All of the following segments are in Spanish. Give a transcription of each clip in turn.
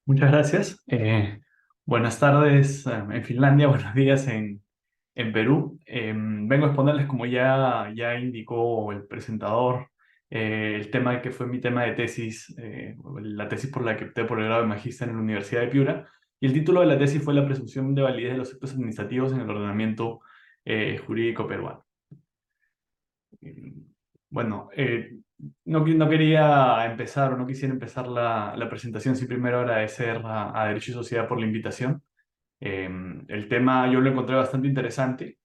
Muchas gracias. Buenas tardes en Finlandia, buenos días en Perú. Vengo a exponerles, como ya indicó el presentador, el tema que fue mi tema de tesis, la tesis por la que opté por el grado de magíster en la Universidad de Piura. Y el título de la tesis fue La presunción de validez de los actos administrativos en el ordenamiento jurídico peruano. Eh, Bueno, no quería empezar o no quisiera empezar la presentación sin primero agradecer a Derecho y Sociedad por la invitación. Eh, el tema yo lo encontré bastante interesante.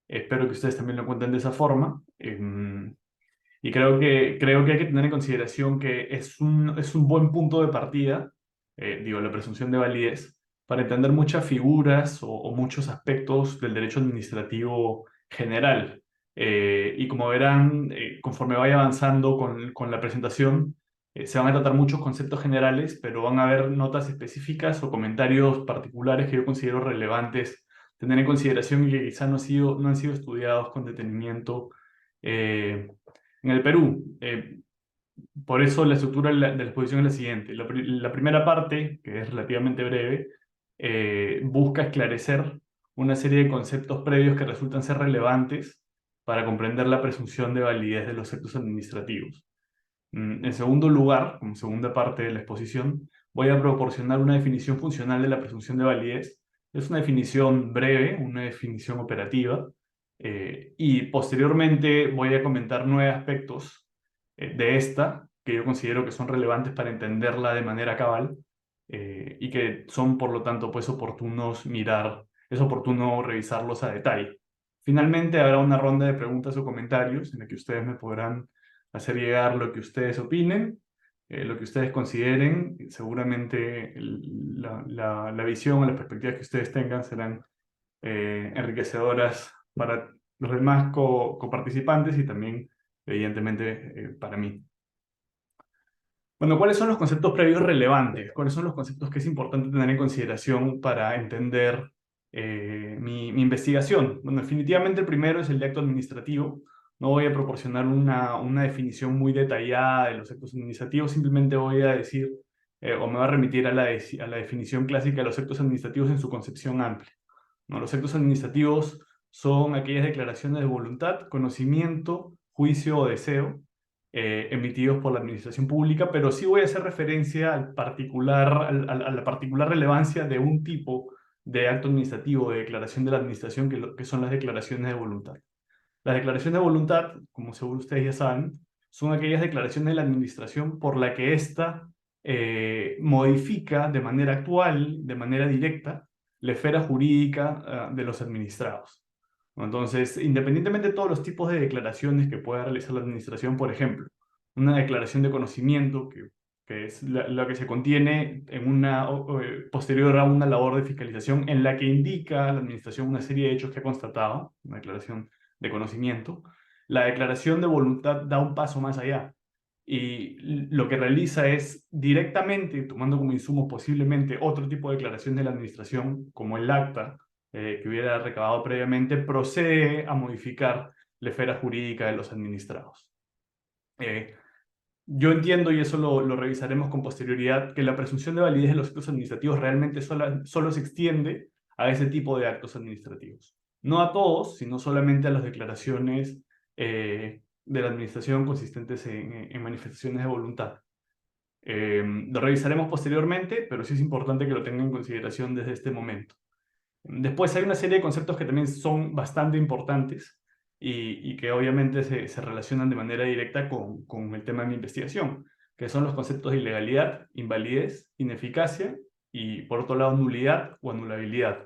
Espero que ustedes también lo encuentren de esa forma. Y creo que hay que tener en consideración que es un buen punto de partida, digo, la presunción de validez, para entender muchas figuras o muchos aspectos del derecho administrativo general. Y como verán, conforme vaya avanzando con la presentación, se van a tratar muchos conceptos generales, pero van a haber notas específicas o comentarios particulares que yo considero relevantes tener en consideración y que quizá no han sido estudiados con detenimiento en el Perú. Por eso la estructura de la exposición es la siguiente. La primera parte, que es relativamente breve, busca esclarecer una serie de conceptos previos que resultan ser relevantes para comprender la presunción de validez de los actos administrativos. En segundo lugar, como segunda parte de la exposición, voy a proporcionar una definición funcional de la presunción de validez. Es una definición breve, una definición operativa, y posteriormente voy a comentar 9 aspectos de esta que yo considero que son relevantes para entenderla de manera cabal, y que son, por lo tanto, pues es oportuno revisarlos a detalle. Finalmente, habrá una ronda de preguntas o comentarios en la que ustedes me podrán hacer llegar lo que ustedes opinen, lo que ustedes consideren. Seguramente la visión o las perspectivas que ustedes tengan serán enriquecedoras para los demás coparticipantes y también, evidentemente, para mí. Bueno, ¿cuáles son los conceptos previos relevantes? ¿Cuáles son los conceptos que es importante tener en consideración para entender mi investigación? Bueno, definitivamente el primero es el de acto administrativo. No voy a proporcionar una definición muy detallada de los actos administrativos, simplemente voy a decir o me voy a remitir a a la definición clásica de los actos administrativos en su concepción amplia, ¿no? Los actos administrativos son aquellas declaraciones de voluntad, conocimiento, juicio o deseo emitidos por la administración pública, pero sí voy a hacer referencia a la particular relevancia de un tipo de acto administrativo de declaración de la administración que son las declaraciones de voluntad. Las declaraciones de voluntad, como seguro ustedes ya saben, son aquellas declaraciones de la administración por la que ésta modifica de manera actual, de manera directa, la esfera jurídica de los administrados. Entonces, independientemente de todos los tipos de declaraciones que pueda realizar la administración, por ejemplo, una declaración de conocimiento, que es la que se contiene en posterior a una labor de fiscalización en la que indica a la administración una serie de hechos que ha constatado, una declaración de conocimiento. La declaración de voluntad da un paso más allá y lo que realiza es directamente, tomando como insumo posiblemente otro tipo de declaración de la administración, como el acta que hubiera recabado previamente, procede a modificar la esfera jurídica de los administrados. Eh, yo entiendo, y eso lo revisaremos con posterioridad, que la presunción de validez de los actos administrativos realmente solo se extiende a ese tipo de actos administrativos. No a todos, sino solamente a las declaraciones de la administración consistentes en manifestaciones de voluntad. Lo revisaremos posteriormente, pero sí es importante que lo tengan en consideración desde este momento. Después hay una serie de conceptos que también son bastante importantes y que obviamente se relacionan de manera directa con el tema de mi investigación, que son los conceptos de ilegalidad, invalidez, ineficacia y, por otro lado, nulidad o anulabilidad.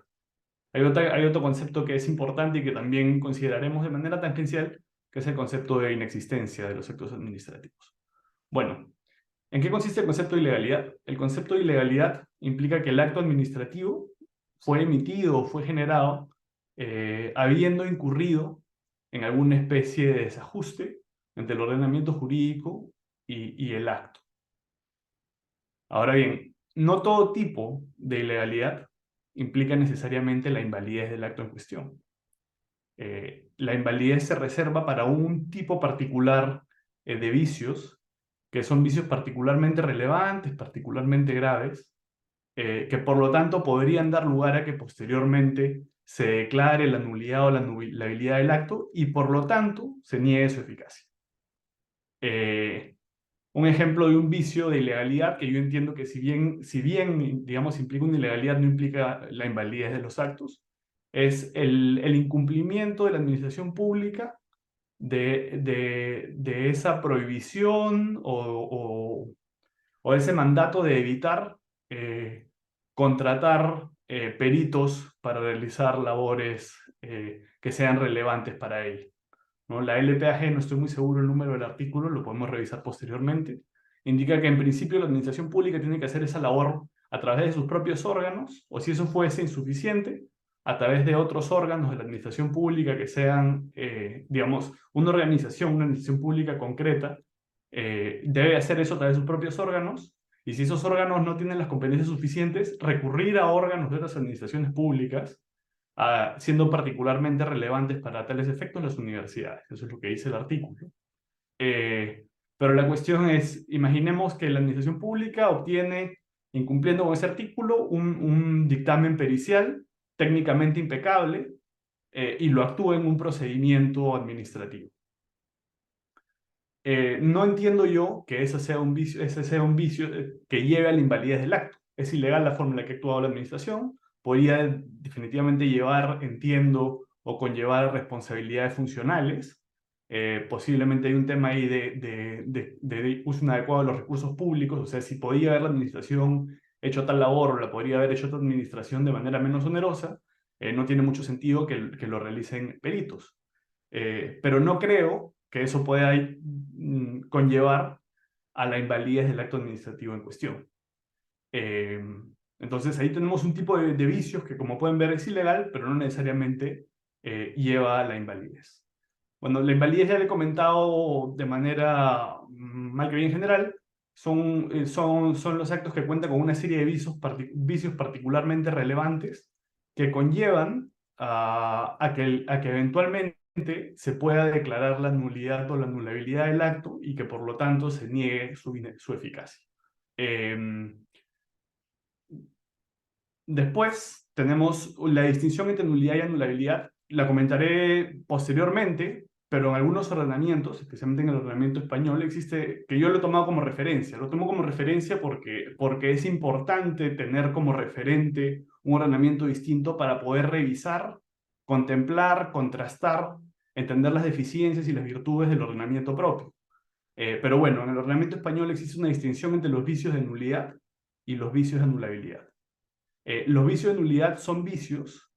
Hay otro concepto que es importante y que también consideraremos de manera tangencial, que es el concepto de inexistencia de los actos administrativos. Bueno, ¿en qué consiste el concepto de ilegalidad? El concepto de ilegalidad implica que el acto administrativo fue emitido o fue generado habiendo incurrido en alguna especie de desajuste entre el ordenamiento jurídico y el acto. Ahora bien, no todo tipo de ilegalidad implica necesariamente la invalidez del acto en cuestión. La invalidez se reserva para un tipo particular de vicios, que son vicios particularmente relevantes, particularmente graves, que por lo tanto podrían dar lugar a que posteriormente se declare la nulidad o la nulabilidad del acto y por lo tanto se niegue su eficacia. Un ejemplo de un vicio de ilegalidad que yo entiendo que si bien digamos, implica una ilegalidad, no implica la invalidez de los actos, es el incumplimiento de la administración pública de esa prohibición o ese mandato de evitar contratar peritos para realizar labores que sean relevantes para él, ¿no? La LPAG, no estoy muy seguro el número del artículo, lo podemos revisar posteriormente, indica que en principio la administración pública tiene que hacer esa labor a través de sus propios órganos, o si eso fuese insuficiente, a través de otros órganos de la administración pública que sean, digamos, una administración pública concreta, debe hacer eso a través de sus propios órganos, y si esos órganos no tienen las competencias suficientes, recurrir a órganos de otras administraciones públicas, siendo particularmente relevantes para tales efectos las universidades. Eso es lo que dice el artículo. Eh, pero la cuestión es, imaginemos que la administración pública obtiene, incumpliendo con ese artículo, un dictamen pericial técnicamente impecable y lo actúa en un procedimiento administrativo. No entiendo yo que ese sea un vicio que lleve a la invalidez del acto. Es ilegal la forma en la que ha actuado la administración, podría definitivamente llevar, entiendo, o conllevar responsabilidades funcionales. Posiblemente hay un tema ahí de uso inadecuado de los recursos públicos, o sea, si podía haber la administración hecho tal labor o la podría haber hecho otra administración de manera menos onerosa, no tiene mucho sentido que lo realicen peritos. Pero no creo que eso pueda conllevar a la invalidez del acto administrativo en cuestión. Eh, entonces ahí tenemos un tipo de vicios que, como pueden ver, es ilegal, pero no necesariamente lleva a la invalidez. Bueno, la invalidez ya le he comentado de manera mal que bien general, son los actos que cuentan con una serie de vicios particularmente relevantes que conllevan a que eventualmente se pueda declarar la nulidad o la anulabilidad del acto y que por lo tanto se niegue su eficacia. Después tenemos la distinción entre nulidad y anulabilidad. La comentaré posteriormente, pero en algunos ordenamientos, especialmente en el ordenamiento español, existe, que yo lo he tomado como referencia. Lo tomo como referencia porque es importante tener como referente un ordenamiento distinto para poder revisar, contemplar, contrastar, entender las deficiencias y las virtudes del ordenamiento propio. Pero bueno, en el ordenamiento español existe una distinción entre los vicios de nulidad y los vicios de anulabilidad. Los vicios de nulidad son vicios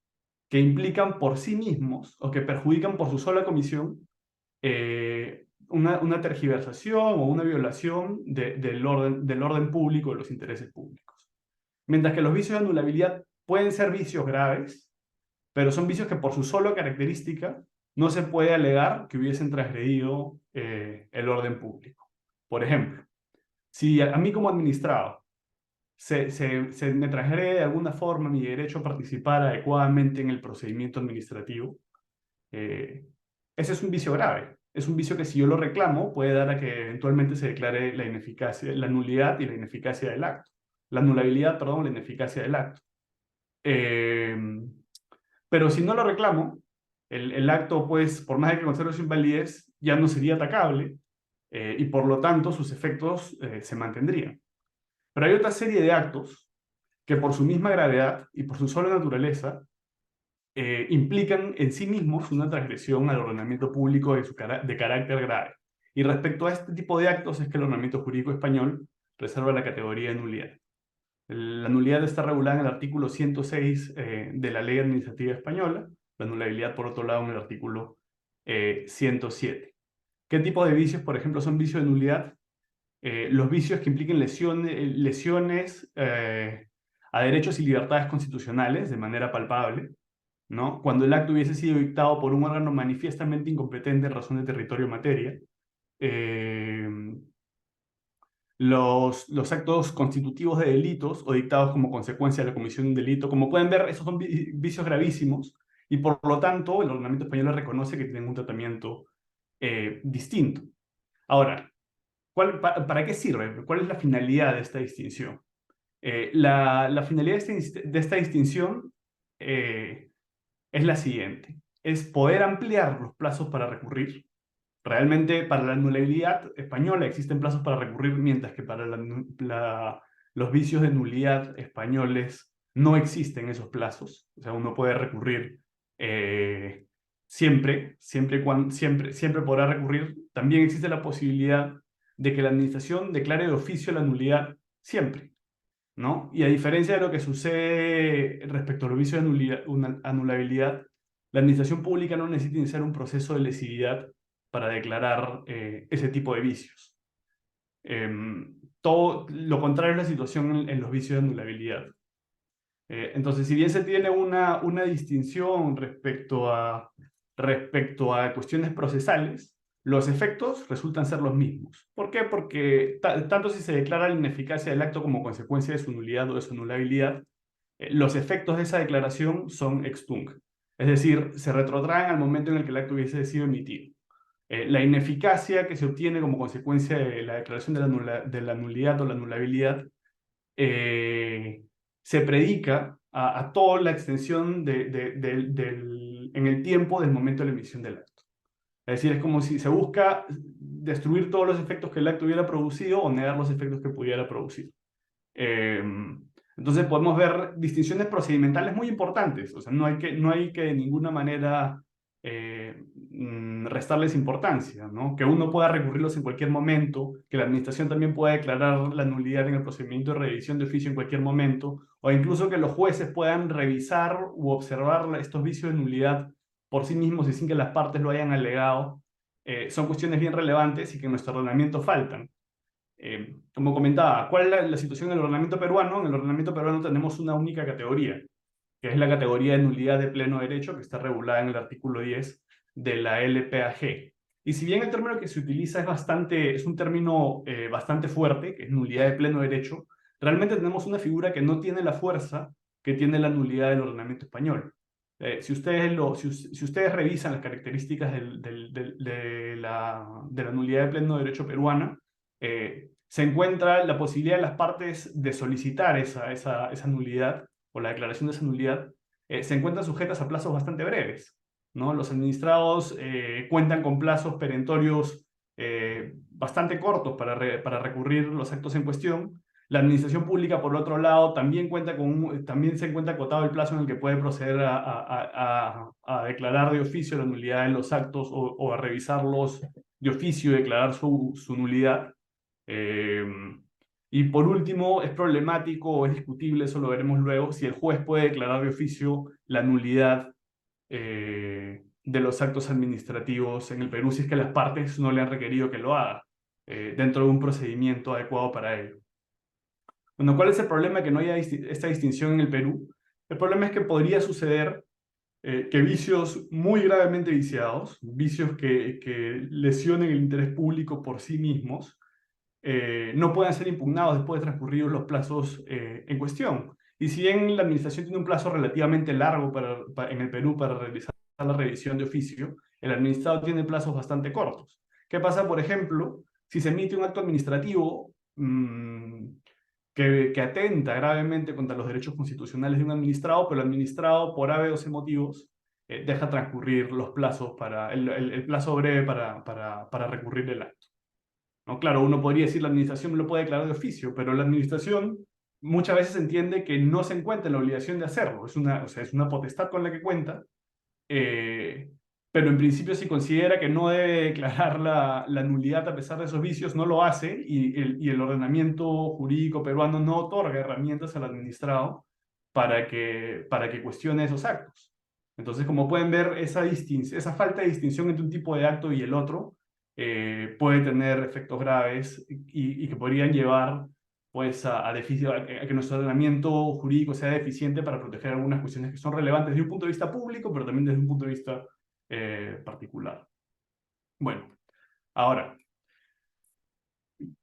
que implican por sí mismos o que perjudican por su sola comisión una tergiversación o una violación del orden público, de los intereses públicos. Mientras que los vicios de anulabilidad pueden ser vicios graves, pero son vicios que por su sola característica no se puede alegar que hubiesen transgredido el orden público. Por ejemplo, si a mí como administrado se me transgrede de alguna forma mi derecho a participar adecuadamente en el procedimiento administrativo, eh, ese es un vicio grave. Es un vicio que si yo lo reclamo puede dar a que eventualmente se declare la ineficacia, la nulidad y la ineficacia del acto. La nulabilidad, perdón, la ineficacia del acto. Eh, pero si no lo reclamo, el acto, pues, por más de que conserve su invalidez, ya no sería atacable y por lo tanto sus efectos se mantendrían. Pero hay otra serie de actos que por su misma gravedad y por su sola naturaleza implican en sí mismos una transgresión al ordenamiento público de carácter grave. Y respecto a este tipo de actos es que el ordenamiento jurídico español reserva la categoría de nulidad. La nulidad está regulada en el artículo 106 de la Ley Administrativa Española, la nulabilidad por otro lado en el artículo 107. ¿Qué tipo de vicios, por ejemplo, son vicios de nulidad? Los vicios que impliquen lesiones a derechos y libertades constitucionales de manera palpable, ¿no? Cuando el acto hubiese sido dictado por un órgano manifiestamente incompetente en razón de territorio o materia. Eh, los actos constitutivos de delitos o dictados como consecuencia de la comisión de un delito. Como pueden ver, esos son vicios gravísimos y por lo tanto el ordenamiento español reconoce que tienen un tratamiento distinto. Ahora, ¿para qué sirve? ¿Cuál es la finalidad de esta distinción? La finalidad de esta distinción es la siguiente: es poder ampliar los plazos para recurrir. Realmente para la nulidad española existen plazos para recurrir, mientras que para los vicios de nulidad españoles no existen esos plazos. O sea, uno puede recurrir siempre podrá recurrir. También existe la posibilidad de que la administración declare de oficio la nulidad siempre, ¿no? Y a diferencia de lo que sucede respecto a los vicios de anulabilidad, la administración pública no necesita iniciar un proceso de lesividad para declarar ese tipo de vicios. Todo lo contrario es la situación en los vicios de anulabilidad. Entonces, si bien se tiene una distinción respecto a cuestiones procesales, los efectos resultan ser los mismos. ¿Por qué? Porque tanto si se declara la ineficacia del acto como consecuencia de su nulidad o de su anulabilidad, los efectos de esa declaración son ex tunc. Es decir, se retrotraen al momento en el que el acto hubiese sido emitido. La ineficacia que se obtiene como consecuencia de la declaración de la nulidad o la anulabilidad se predica a toda la extensión en el tiempo del momento de la emisión del acto. Es decir, es como si se busca destruir todos los efectos que el acto hubiera producido o negar los efectos que pudiera producir. Eh, entonces podemos ver distinciones procedimentales muy importantes. O sea, no hay que de ninguna manera restarles importancia, ¿no? Que uno pueda recurrirlos en cualquier momento, que la administración también pueda declarar la nulidad en el procedimiento de revisión de oficio en cualquier momento, o incluso que los jueces puedan revisar u observar estos vicios de nulidad por sí mismos y sin que las partes lo hayan alegado. Son cuestiones bien relevantes y que en nuestro ordenamiento faltan. Como comentaba, ¿cuál es la situación en el ordenamiento peruano? En el ordenamiento peruano tenemos una única categoría, que es la categoría de nulidad de pleno derecho, que está regulada en el artículo 10 de la LPAG. Y si bien el término que se utiliza es un término bastante fuerte, que es nulidad de pleno derecho, realmente tenemos una figura que no tiene la fuerza que tiene la nulidad del ordenamiento español. Si ustedes revisan las características de la nulidad de pleno derecho peruana, se encuentra la posibilidad de las partes de solicitar esa nulidad o la declaración de esa nulidad, se encuentran sujetas a plazos bastante breves, ¿no? Los administrados cuentan con plazos perentorios bastante cortos para recurrir los actos en cuestión. La administración pública, por otro lado, también se encuentra acotado el plazo en el que puede proceder a declarar de oficio la nulidad de los actos o a revisarlos de oficio y declarar su nulidad. Y por último, es problemático o es discutible, eso lo veremos luego, si el juez puede declarar de oficio la nulidad de los actos administrativos en el Perú si es que las partes no le han requerido que lo haga dentro de un procedimiento adecuado para ello. Bueno, ¿cuál es el problema que no haya esta distinción en el Perú? El problema es que podría suceder que vicios muy gravemente viciados, vicios que lesionen el interés público por sí mismos, no puedan ser impugnados después de transcurridos los plazos en cuestión. Y si bien la administración tiene un plazo relativamente largo en el Perú para realizar la revisión de oficio, el administrado tiene plazos bastante cortos. ¿Qué pasa, por ejemplo, si se emite un acto administrativo que atenta gravemente contra los derechos constitucionales de un administrado, pero el administrado, por A, B o C motivos, deja transcurrir los plazos el plazo breve para recurrir el acto? ¿No? Claro, uno podría decir la administración lo puede declarar de oficio, pero la administración muchas veces entiende que no se encuentra en la obligación de hacerlo. O sea, es una potestad con la que cuenta, eh, pero en principio si considera que no debe declarar la nulidad a pesar de esos vicios, no lo hace y el ordenamiento jurídico peruano no otorga herramientas al administrado para que cuestione esos actos. Entonces, como pueden ver, esa falta de distinción entre un tipo de acto y el otro puede tener efectos graves y que podrían llevar pues, a que nuestro ordenamiento jurídico sea deficiente para proteger algunas cuestiones que son relevantes desde un punto de vista público, pero también desde un punto de vista particular. Bueno, ahora,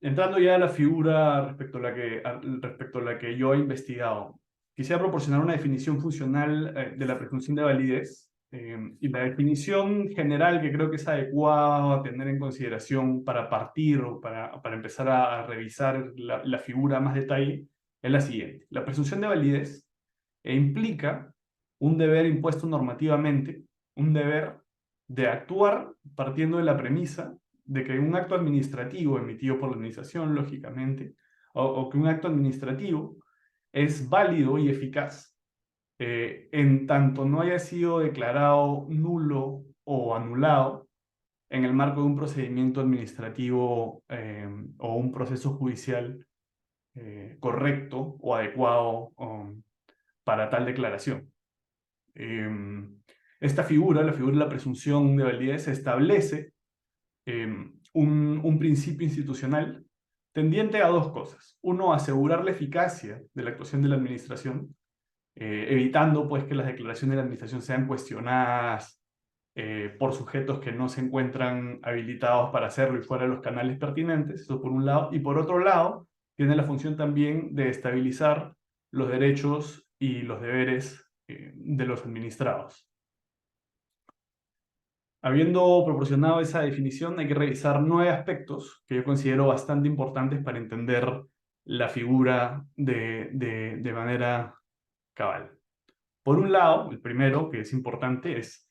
entrando ya a la figura respecto a la que yo he investigado, quisiera proporcionar una definición funcional de la presunción de validez. Y la definición general que creo que es adecuada a tener en consideración para partir o para empezar a revisar la figura a más detalle es la siguiente. La presunción de validez implica un deber impuesto normativamente, un deber de actuar partiendo de la premisa de que un acto administrativo emitido por la administración, lógicamente, o que un acto administrativo es válido y eficaz en tanto no haya sido declarado nulo o anulado en el marco de un procedimiento administrativo o un proceso judicial correcto o adecuado para tal declaración. Esta figura, la figura de la presunción de validez, establece un principio institucional tendiente a dos cosas. Uno, asegurar la eficacia de la actuación de la administración, evitando pues que las declaraciones de la administración sean cuestionadas por sujetos que no se encuentran habilitados para hacerlo y fuera de los canales pertinentes, eso por un lado, y por otro lado, tiene la función también de estabilizar los derechos y los deberes de los administrados. Habiendo proporcionado esa definición, hay que revisar 9 aspectos que yo considero bastante importantes para entender la figura de manera cabal. Por un lado, el primero, que es importante, es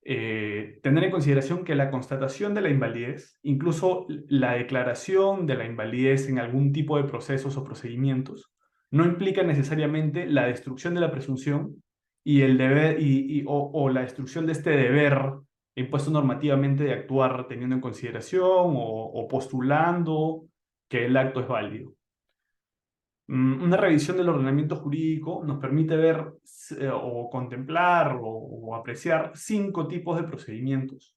tener en consideración que la constatación de la invalidez, incluso la declaración de la invalidez en algún tipo de procesos o procedimientos, no implica necesariamente la destrucción de la presunción y el deber, o la destrucción de este deber impuesto normativamente de actuar teniendo en consideración o postulando que el acto es válido. Una revisión del ordenamiento jurídico nos permite ver o contemplar o apreciar 5 tipos de procedimientos,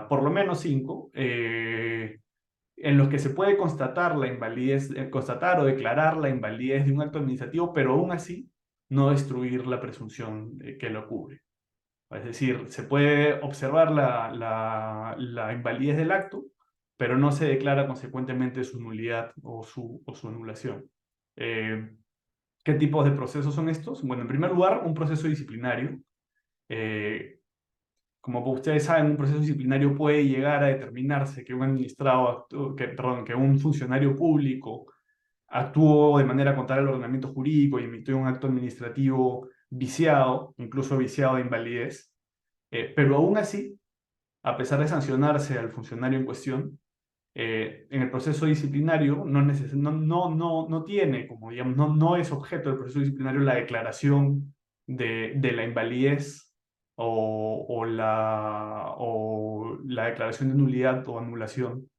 por lo menos 5, en los que se puede constatar la invalidez, constatar o declarar la invalidez de un acto administrativo, pero aún así no destruir la presunción que lo cubre. Es decir, se puede observar la invalidez del acto, pero no se declara consecuentemente su nulidad o su anulación. ¿Qué tipos de procesos son estos? Bueno, en primer lugar, un proceso disciplinario. Eh, Como ustedes saben, un proceso disciplinario puede llegar a determinarse que un administrado, que un funcionario público actuó de manera contraria al ordenamiento jurídico y emitió un acto administrativo viciado, incluso viciado de invalidez. Pero aún así, a pesar de sancionarse al funcionario en cuestión, en el proceso disciplinario no tiene, como digamos, no es objeto del proceso disciplinario la declaración de la invalidez o la declaración de nulidad o anulación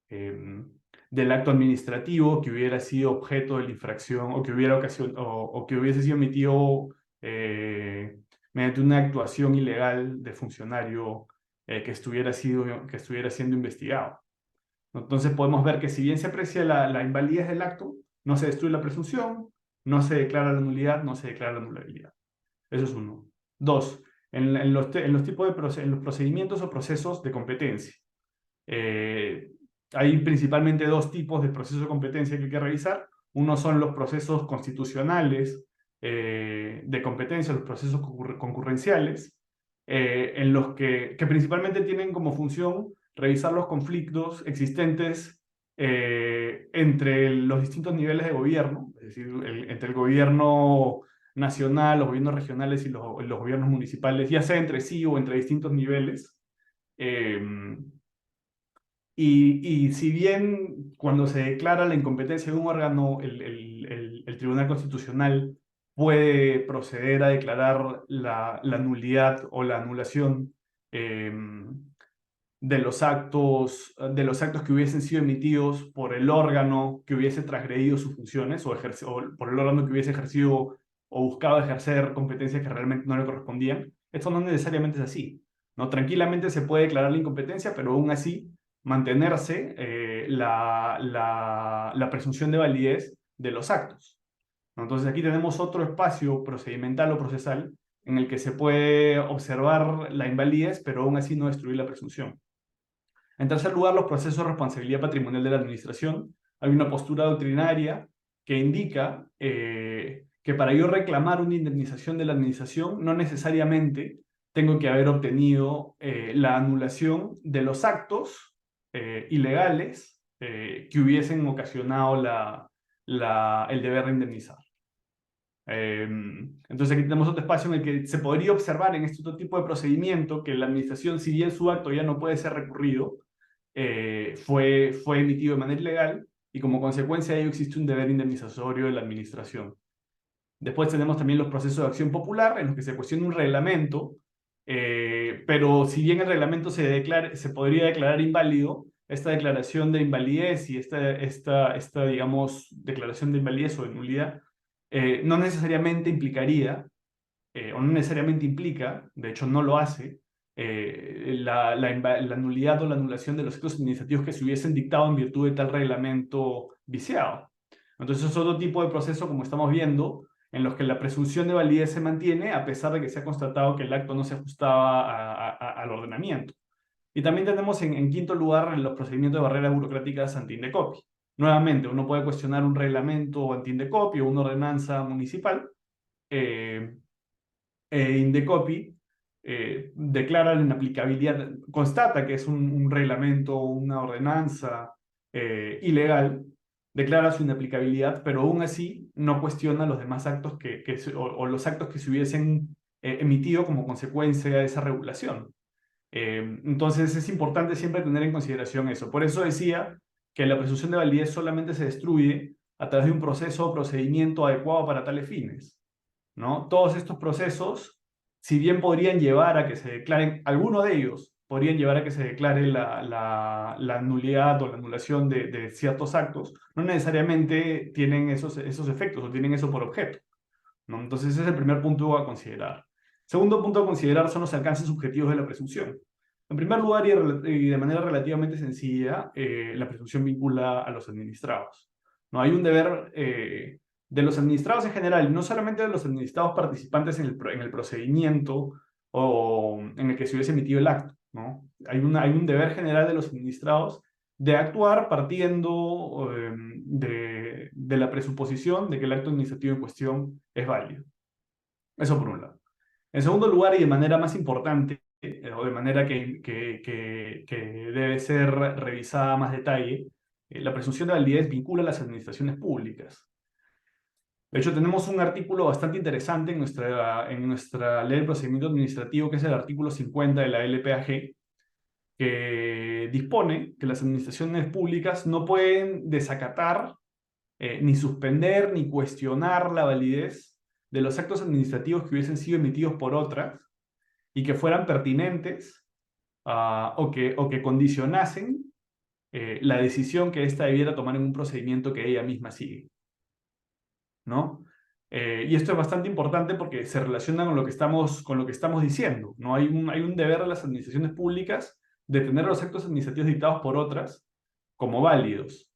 del acto administrativo que hubiera sido objeto de la infracción o que o que hubiese sido emitido mediante una actuación ilegal de funcionario que estuviera siendo investigado. Entonces podemos ver que si bien se aprecia la invalidez del acto, no se destruye la presunción, no se declara la nulidad, no se declara la anulabilidad. Eso es uno. Dos, en los tipos en los procedimientos o procesos de competencia. Eh, Hay principalmente 2 tipos de procesos de competencia que hay que revisar. Uno son los procesos constitucionales de competencia, los procesos concurrenciales, en los que principalmente tienen como función revisar los conflictos existentes entre los distintos niveles de gobierno, es decir, entre el gobierno nacional, los gobiernos regionales y los gobiernos municipales, ya sea entre sí o entre distintos niveles. Eh, y si bien cuando se declara la incompetencia de un órgano, el Tribunal Constitucional puede proceder a declarar la nulidad o la anulación eh, de los actos que hubiesen sido emitidos por el órgano que hubiese transgredido sus funciones o por el órgano que hubiese ejercido o buscado ejercer competencias que realmente no le correspondían. Esto no necesariamente es así, ¿no? Tranquilamente se puede declarar la incompetencia, pero aún así mantenerse la presunción de validez de los actos, ¿no? Entonces aquí tenemos otro espacio procedimental o procesal en el que se puede observar la invalidez, pero aún así no destruir la presunción. En tercer lugar, los procesos de responsabilidad patrimonial de la administración. Hay una postura doctrinaria que indica que para yo reclamar una indemnización de la administración no necesariamente tengo que haber obtenido la anulación de los actos ilegales que hubiesen ocasionado el deber de indemnizar. Entonces aquí tenemos otro espacio en el que se podría observar en este otro tipo de procedimiento que la administración, si bien su acto ya no puede ser recurrido, fue emitido de manera ilegal y como consecuencia de ello existe un deber indemnizatorio de la administración. Después tenemos también los procesos de acción popular en los que se cuestiona un reglamento, pero si bien el reglamento se podría declarar inválido, esta declaración de invalidez y esta digamos, declaración de invalidez o de nulidad no necesariamente implicaría, o no necesariamente implica, de hecho no lo hace, la nulidad o la anulación de los actos administrativos que se hubiesen dictado en virtud de tal reglamento viciado. Entonces es otro tipo de proceso, como estamos viendo, en los que la presunción de validez se mantiene a pesar de que se ha constatado que el acto no se ajustaba al ordenamiento. Y también tenemos en quinto lugar los procedimientos de barreras burocráticas anti-Indecopi. Nuevamente, uno puede cuestionar un reglamento anti-Indecopi o una ordenanza municipal. Indecopi declara la inaplicabilidad, constata que es un reglamento o una ordenanza ilegal, declara su inaplicabilidad, pero aún así no cuestiona los demás actos o los actos que se hubiesen emitido como consecuencia de esa regulación. Entonces es importante siempre tener en consideración eso. Por eso decía que la presunción de validez solamente se destruye a través de un proceso o procedimiento adecuado para tales fines, ¿no? Todos estos procesos, si bien podrían llevar a que se declaren, algunos de ellos podrían llevar a que se declare la nulidad o la anulación de ciertos actos, no necesariamente tienen esos efectos o tienen eso por objeto, ¿no? Entonces ese es el primer punto a considerar. Segundo punto a considerar son los alcances subjetivos de la presunción. En primer lugar, y de manera relativamente sencilla, la presunción vincula a los administrados. ¿No? Hay un deber de los administrados en general, no solamente de los administrados participantes en el procedimiento o en el que se hubiese emitido el acto, ¿no? Hay un deber general de los administrados de actuar partiendo de la presuposición de que el acto administrativo en cuestión es válido. Eso por un lado. En segundo lugar, y de manera más importante, o de manera que debe ser revisada a más detalle, la presunción de validez vincula a las administraciones públicas. De hecho, tenemos un artículo bastante interesante en nuestra ley de procedimiento administrativo, que es el artículo 50 de la LPAG, que dispone que las administraciones públicas no pueden desacatar, ni suspender, ni cuestionar la validez de los actos administrativos que hubiesen sido emitidos por otras y que fueran pertinentes o que condicionasen la decisión que ésta debiera tomar en un procedimiento que ella misma sigue, ¿no? Y esto es bastante importante porque se relaciona con lo que estamos diciendo, ¿no? Hay un deber de las administraciones públicas de tener los actos administrativos dictados por otras como válidos.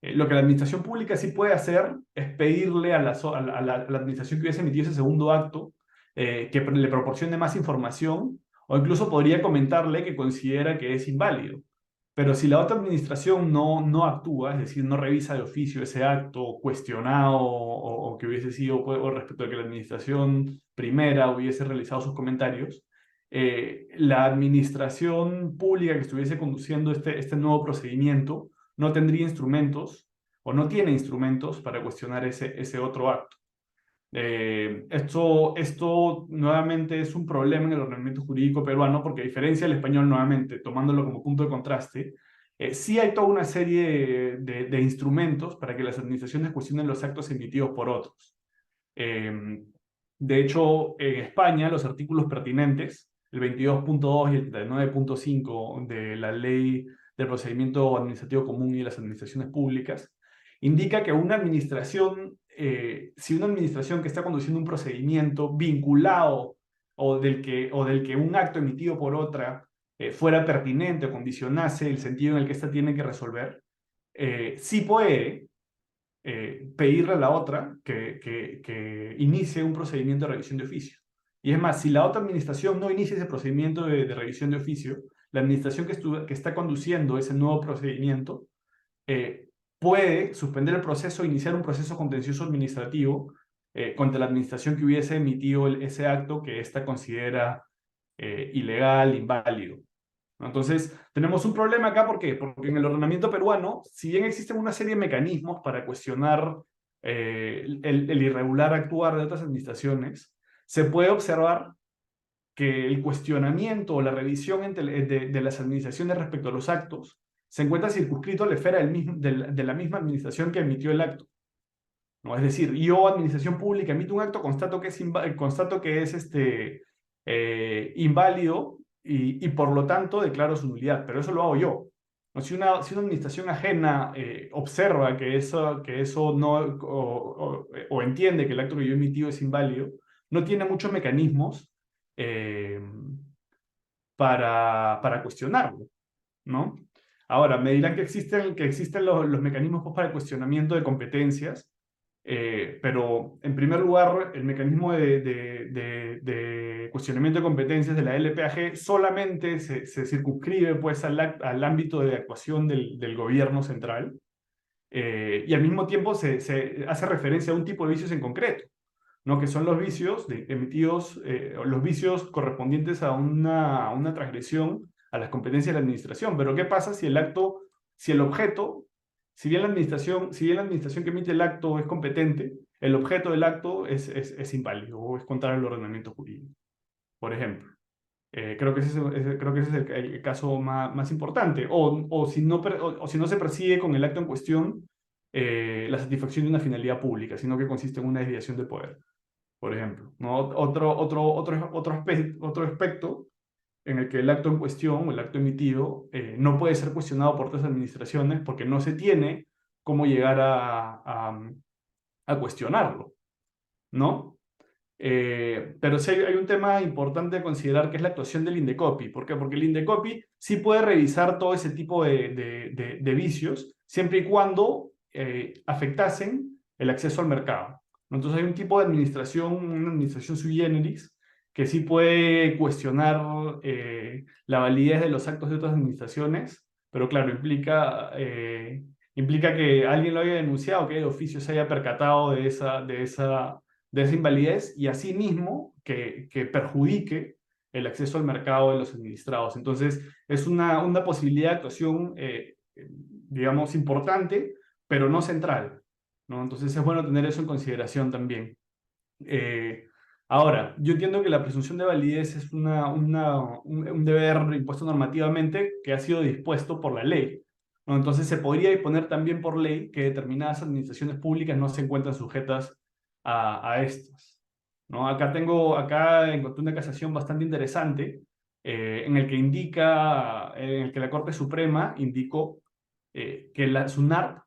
Lo que la administración pública sí puede hacer es pedirle a la administración que hubiese emitido ese segundo acto que le proporcione más información o incluso podría comentarle que considera que es inválido. Pero si la otra administración no actúa, es decir, no revisa de oficio ese acto cuestionado o que hubiese sido o respecto a que la administración primera hubiese realizado sus comentarios, la administración pública que estuviese conduciendo este nuevo procedimiento no tendría instrumentos o no tiene instrumentos para cuestionar ese otro acto. Esto nuevamente es un problema en el ordenamiento jurídico peruano porque a diferencia del español, nuevamente, tomándolo como punto de contraste, sí hay toda una serie de instrumentos para que las administraciones cuestionen los actos emitidos por otros. De hecho, en España, los artículos pertinentes, el 22.2 y el 39.5 de la Ley del Procedimiento Administrativo Común y de las Administraciones Públicas, indica que una administración, si una administración que está conduciendo un procedimiento vinculado o del que un acto emitido por otra fuera pertinente o condicionase el sentido en el que ésta tiene que resolver, sí puede pedirle a la otra que inicie un procedimiento de revisión de oficio. Y es más, si la otra administración no inicia ese procedimiento de revisión de oficio, la administración que está conduciendo ese nuevo procedimiento puede suspender el proceso e iniciar un proceso contencioso administrativo contra la administración que hubiese emitido ese acto que ésta considera ilegal, inválido. Entonces, tenemos un problema acá, ¿por qué? Porque en el ordenamiento peruano, si bien existen una serie de mecanismos para cuestionar el irregular actuar de otras administraciones, se puede observar que el cuestionamiento o la revisión de las administraciones respecto a los actos se encuentra circunscrito a la esfera de la misma administración que emitió el acto, ¿no? Es decir, yo, administración pública, emito un acto, constato que es inválido y por lo tanto declaro su nulidad, pero eso lo hago yo. ¿No? Si una administración ajena observa que eso no, o entiende que el acto que yo he emitido es inválido, no tiene muchos mecanismos eh, para cuestionarlo, ¿no? Ahora, me dirán que existen los mecanismos pues, para el cuestionamiento de competencias, pero en primer lugar, el mecanismo de cuestionamiento de competencias de la LPAG solamente se circunscribe pues, al ámbito de actuación del gobierno central, y al mismo tiempo se hace referencia a un tipo de vicios en concreto, ¿no? Que son los vicios emitidos, los vicios correspondientes a una transgresión a las competencias de la administración. Pero ¿qué pasa si el objeto, si bien la administración que emite el acto es competente, el objeto del acto es inválido o es contrario al ordenamiento jurídico, por ejemplo? Creo que ese es el caso más importante. O si no se persigue con el acto en cuestión la satisfacción de una finalidad pública, sino que consiste en una desviación de poder, por ejemplo, ¿no? Otro aspecto en el que el acto en cuestión o el acto emitido no puede ser cuestionado por otras administraciones porque no se tiene cómo llegar a cuestionarlo, ¿no? Pero sí hay un tema importante a considerar que es la actuación del Indecopi. ¿Por qué? Porque el Indecopi sí puede revisar todo ese tipo de vicios siempre y cuando afectasen el acceso al mercado. Entonces hay un tipo de administración, una administración sui generis, que sí puede cuestionar la validez de los actos de otras administraciones, pero claro, implica que alguien lo haya denunciado, que de oficio se haya percatado de esa invalidez y asimismo que perjudique el acceso al mercado de los administrados. Entonces, es una posibilidad de actuación, digamos, importante, pero no central, ¿no? Entonces, es bueno tener eso en consideración también. Eh, Ahora, yo entiendo que la presunción de validez es un deber impuesto normativamente que ha sido dispuesto por la ley, ¿no? Entonces, se podría disponer también por ley que determinadas administraciones públicas no se encuentran sujetas a estas, ¿no? Acá encontré una casación bastante interesante en el que la Corte Suprema indicó que la SUNARP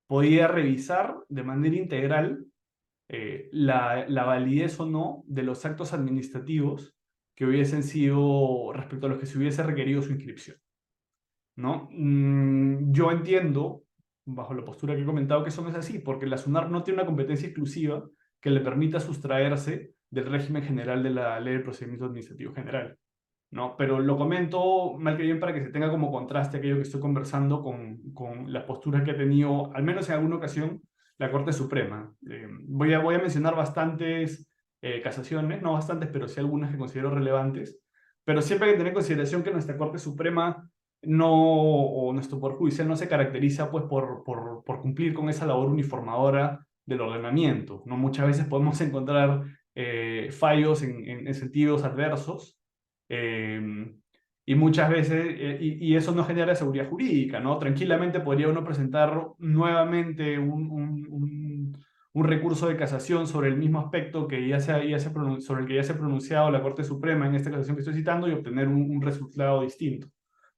podía revisar de manera integral la validez o no de los actos administrativos que hubiesen sido respecto a los que se hubiese requerido su inscripción, ¿no? Yo entiendo, bajo la postura que he comentado, que eso no es así, porque la SUNARP no tiene una competencia exclusiva que le permita sustraerse del régimen general de la Ley de Procedimiento Administrativo General, ¿no? Pero lo comento mal que bien para que se tenga como contraste aquello que estoy conversando con las posturas que ha tenido, al menos en alguna ocasión, la Corte Suprema. Voy a mencionar bastantes casaciones, no bastantes, pero sí algunas que considero relevantes, pero siempre hay que tener en consideración que nuestra Corte Suprema o nuestro Poder Judicial no se caracteriza pues, por cumplir con esa labor uniformadora del ordenamiento, ¿no? Muchas veces podemos encontrar fallos en sentidos adversos, eh, y muchas veces, y eso no genera seguridad jurídica, ¿no? Tranquilamente podría uno presentar nuevamente un recurso de casación sobre el mismo aspecto sobre el que ya se ha pronunciado la Corte Suprema en esta casación que estoy citando y obtener un resultado distinto,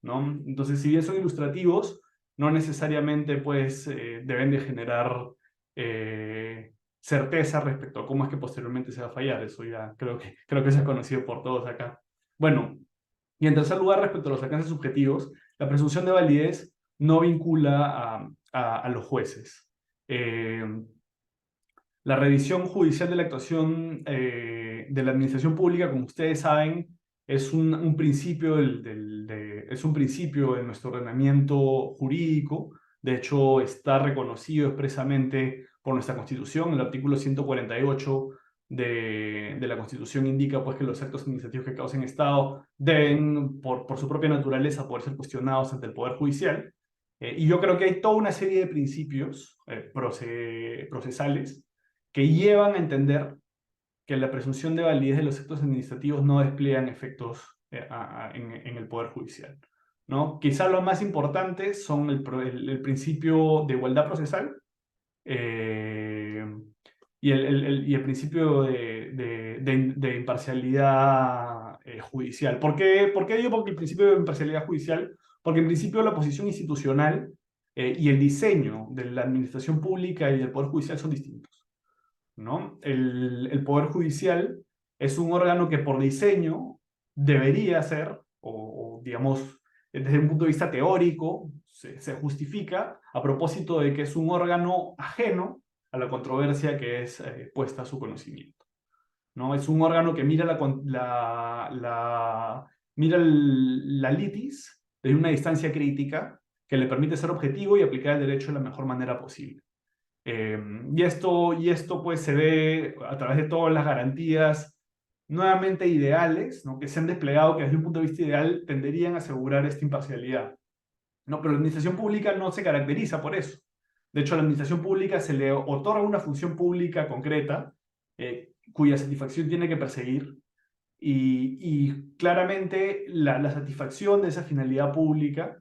¿no? Entonces, si bien son ilustrativos, no necesariamente pues, deben de generar certeza respecto a cómo es que posteriormente se va a fallar. Eso ya creo que se ha conocido por todos acá. Bueno, y en tercer lugar, respecto a los alcances subjetivos, la presunción de validez no vincula a los jueces. La revisión judicial de la actuación de la administración pública, como ustedes saben, es un principio es un principio de nuestro ordenamiento jurídico. De hecho, está reconocido expresamente por nuestra Constitución. El artículo 148 de la Constitución indica pues, que los actos administrativos que causen Estado deben, por su propia naturaleza, poder ser cuestionados ante el Poder Judicial. Y yo creo que hay toda una serie de principios procesales que llevan a entender que la presunción de validez de los actos administrativos no despliegan efectos en el Poder Judicial, ¿no? Quizá lo más importante son el principio de igualdad procesal eh, y el principio de imparcialidad judicial. ¿Por qué digo porque el principio de imparcialidad judicial? Porque en principio la posición institucional y el diseño de la administración pública y del Poder Judicial son distintos, ¿no? El Poder Judicial es un órgano que por diseño debería ser, digamos, desde un punto de vista teórico, se justifica a propósito de que es un órgano ajeno a la controversia que es puesta a su conocimiento, ¿no? Es un órgano que mira mira la litis desde una distancia crítica que le permite ser objetivo y aplicar el derecho de la mejor manera posible. Y esto pues se ve a través de todas las garantías nuevamente ideales, ¿no? Que se han desplegado, que desde un punto de vista ideal tenderían a asegurar esta imparcialidad, ¿no? Pero la administración pública no se caracteriza por eso. De hecho, a la administración pública se le otorga una función pública concreta cuya satisfacción tiene que perseguir y claramente la satisfacción de esa finalidad pública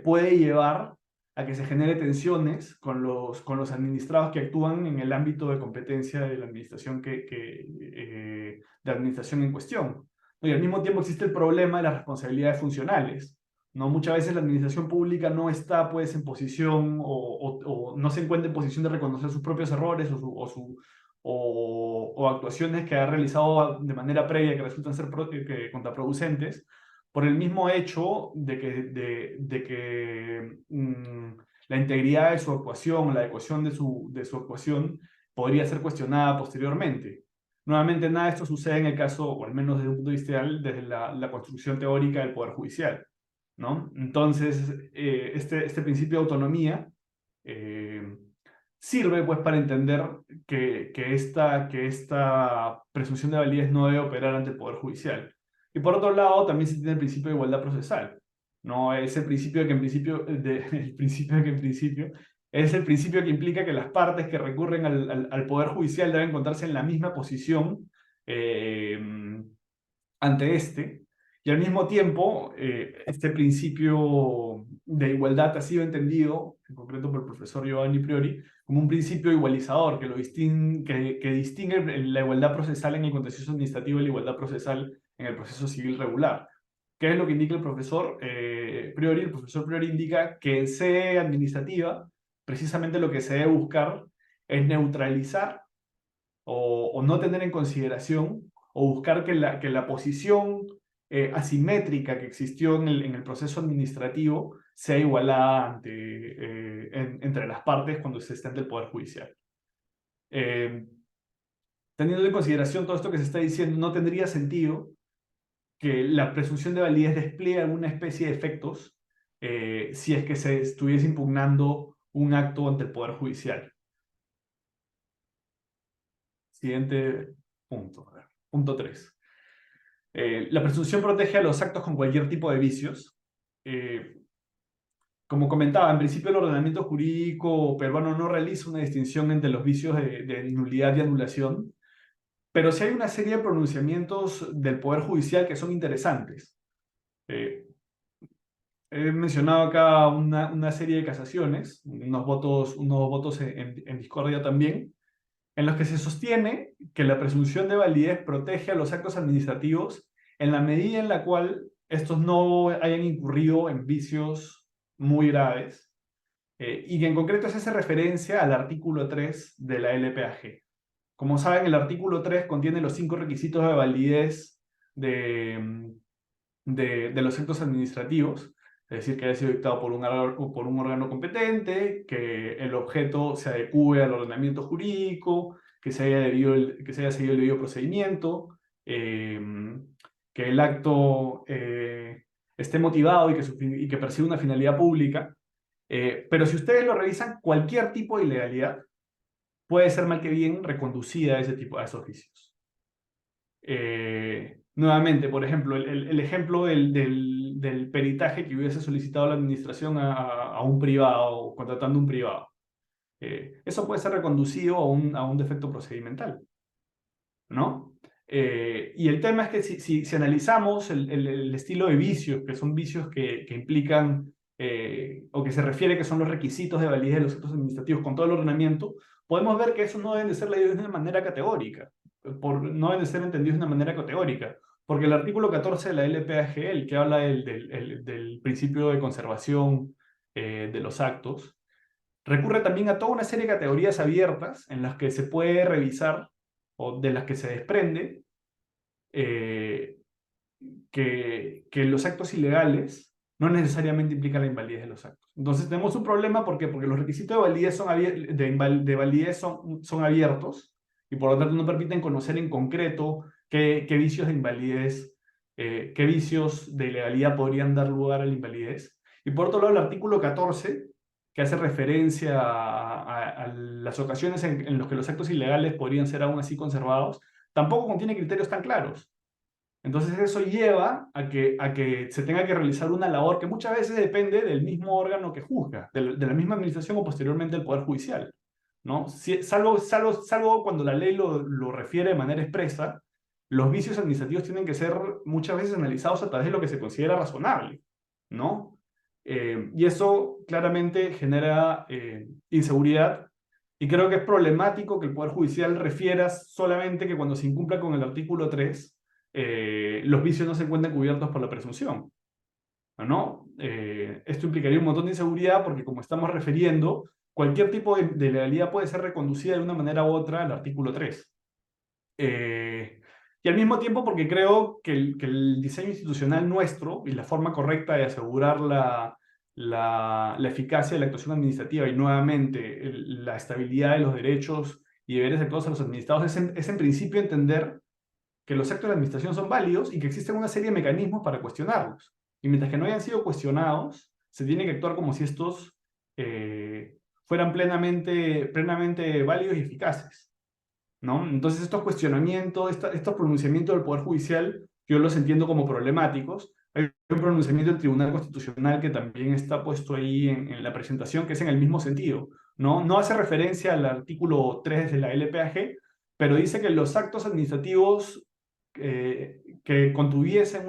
puede llevar a que se genere tensiones con los administrados que actúan en el ámbito de competencia de la administración, de la administración en cuestión. Y al mismo tiempo existe el problema de las responsabilidades funcionales, ¿no? Muchas veces la administración pública no está pues, en posición o no se encuentra en posición de reconocer sus propios errores o actuaciones que ha realizado de manera previa que resultan ser contraproducentes por el mismo hecho de que la integridad de su actuación, la adecuación de su actuación podría ser cuestionada posteriormente. Nuevamente, nada de esto sucede en el caso, o al menos desde un punto de vista ideal, desde la construcción teórica del Poder Judicial, ¿no? Entonces, este principio de autonomía sirve pues para entender que esta presunción de validez no debe operar ante el Poder Judicial. Y por otro lado, también se tiene el principio de igualdad procesal, ¿no? Ese principio de que en principio, el principio de que en principio, es el principio que implica que las partes que recurren al Poder Judicial deben encontrarse en la misma posición eh, ante este, y al mismo tiempo, este principio de igualdad ha sido entendido, en concreto por el profesor Giovanni Priori, como un principio igualizador que distingue la igualdad procesal en el contencioso administrativo y la igualdad procesal en el proceso civil regular. ¿Qué es lo que indica el profesor Priori? El profesor Priori indica que en sede administrativa, precisamente lo que se debe buscar es neutralizar o no tener en consideración o buscar que la posición asimétrica que existió en el proceso administrativo sea igualada entre las partes cuando se está ante el Poder Judicial. Teniendo en consideración todo esto que se está diciendo, no tendría sentido que la presunción de validez despliegue alguna especie de efectos si es que se estuviese impugnando un acto ante el Poder Judicial. Siguiente punto. A ver, punto 3. La presunción protege a los actos con cualquier tipo de vicios. Como comentaba, en principio el ordenamiento jurídico peruano no realiza una distinción entre los vicios de nulidad y anulación, pero sí hay una serie de pronunciamientos del Poder Judicial que son interesantes. He mencionado acá una serie de casaciones, unos votos en discordia también, en los que se sostiene que la presunción de validez protege a los actos administrativos en la medida en la cual estos no hayan incurrido en vicios muy graves, y que en concreto se hace referencia al artículo 3 de la LPAG. Como saben, el artículo 3 contiene los 5 requisitos de validez de los actos administrativos, es decir, que haya sido dictado por un órgano competente, que el objeto se adecue al ordenamiento jurídico, que se haya seguido el debido procedimiento, que el acto esté motivado y que persiga una finalidad pública. Pero si ustedes lo revisan, cualquier tipo de ilegalidad puede ser mal que bien reconducida a ese tipo, a esos vicios. Nuevamente, por ejemplo, el ejemplo del peritaje que hubiese solicitado la administración a un privado, contratando un privado. Eso puede ser reconducido a un defecto procedimental, ¿no? Y el tema es que si analizamos el estilo de vicios, que son vicios que implican o que se refiere que son los requisitos de validez de los actos administrativos con todo el ordenamiento, podemos ver que eso no deben de ser leídos de una manera categórica, no deben de ser entendidos de una manera categórica, porque el artículo 14 de la LPAGL, que habla del principio de conservación de los actos, recurre también a toda una serie de categorías abiertas en las que se puede revisar o de las que se desprende eh, que los actos ilegales no necesariamente implican la invalidez de los actos. Entonces tenemos un problema, ¿por qué? Porque los requisitos de validez de validez son abiertos y por lo tanto no permiten conocer en concreto qué vicios de invalidez, qué vicios de ilegalidad podrían dar lugar a la invalidez. Y por otro lado, el artículo 14, que hace referencia a las ocasiones en las que los actos ilegales podrían ser aún así conservados, tampoco contiene criterios tan claros. Entonces eso lleva a que se tenga que realizar una labor que muchas veces depende del mismo órgano que juzga, de la misma administración o posteriormente del Poder Judicial, ¿no? Salvo cuando la ley lo refiere de manera expresa, los vicios administrativos tienen que ser muchas veces analizados a través de lo que se considera razonable, ¿no? Y eso claramente genera inseguridad y creo que es problemático que el Poder Judicial refiera solamente que cuando se incumpla con el artículo 3 los vicios no se encuentran cubiertos por la presunción, ¿no? Esto implicaría un montón de inseguridad porque como estamos refiriendo, cualquier tipo de legalidad puede ser reconducida de una manera u otra al artículo 3. Y al mismo tiempo porque creo que el diseño institucional nuestro y la forma correcta de asegurar la eficacia de la actuación administrativa y nuevamente la estabilidad de los derechos y deberes de todos los administrados es en principio entender que los actos de la administración son válidos y que existen una serie de mecanismos para cuestionarlos. Y mientras que no hayan sido cuestionados, se tiene que actuar como si estos fueran plenamente válidos y eficaces, ¿no? Entonces estos cuestionamientos, estos pronunciamientos del Poder Judicial, yo los entiendo como problemáticos. Hay un pronunciamiento del Tribunal Constitucional que también está puesto ahí en la presentación, que es en el mismo sentido, ¿no? No hace referencia al artículo 3 de la LPAG, pero dice que los actos administrativos que contuviesen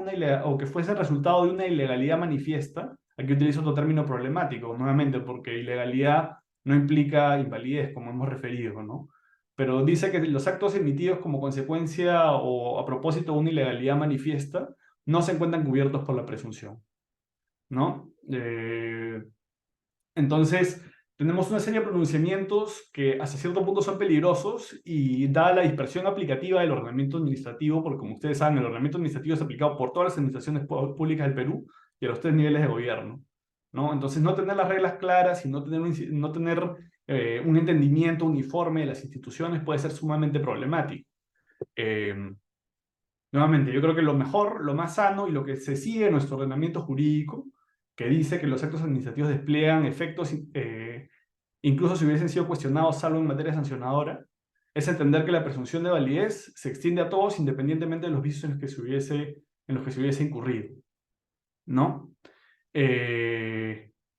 o que fuesen resultado de una ilegalidad manifiesta, aquí utilizo otro término problemático, nuevamente, porque ilegalidad no implica invalidez, como hemos referido, ¿no? Pero dice que los actos emitidos como consecuencia o a propósito de una ilegalidad manifiesta no se encuentran cubiertos por la presunción, ¿no? Entonces, tenemos una serie de pronunciamientos que hasta cierto punto son peligrosos y dada la dispersión aplicativa del ordenamiento administrativo, porque como ustedes saben, el ordenamiento administrativo es aplicado por todas las administraciones públicas del Perú y a los tres niveles de gobierno, ¿no? Entonces, no tener las reglas claras y no tener un entendimiento uniforme de las instituciones puede ser sumamente problemático. Eh, Nuevamente, yo creo que lo mejor, lo más sano y lo que se sigue en nuestro ordenamiento jurídico, que dice que los actos administrativos despliegan efectos, incluso si hubiesen sido cuestionados, salvo en materia sancionadora, es entender que la presunción de validez se extiende a todos independientemente de los vicios en los que se hubiese incurrido, ¿no?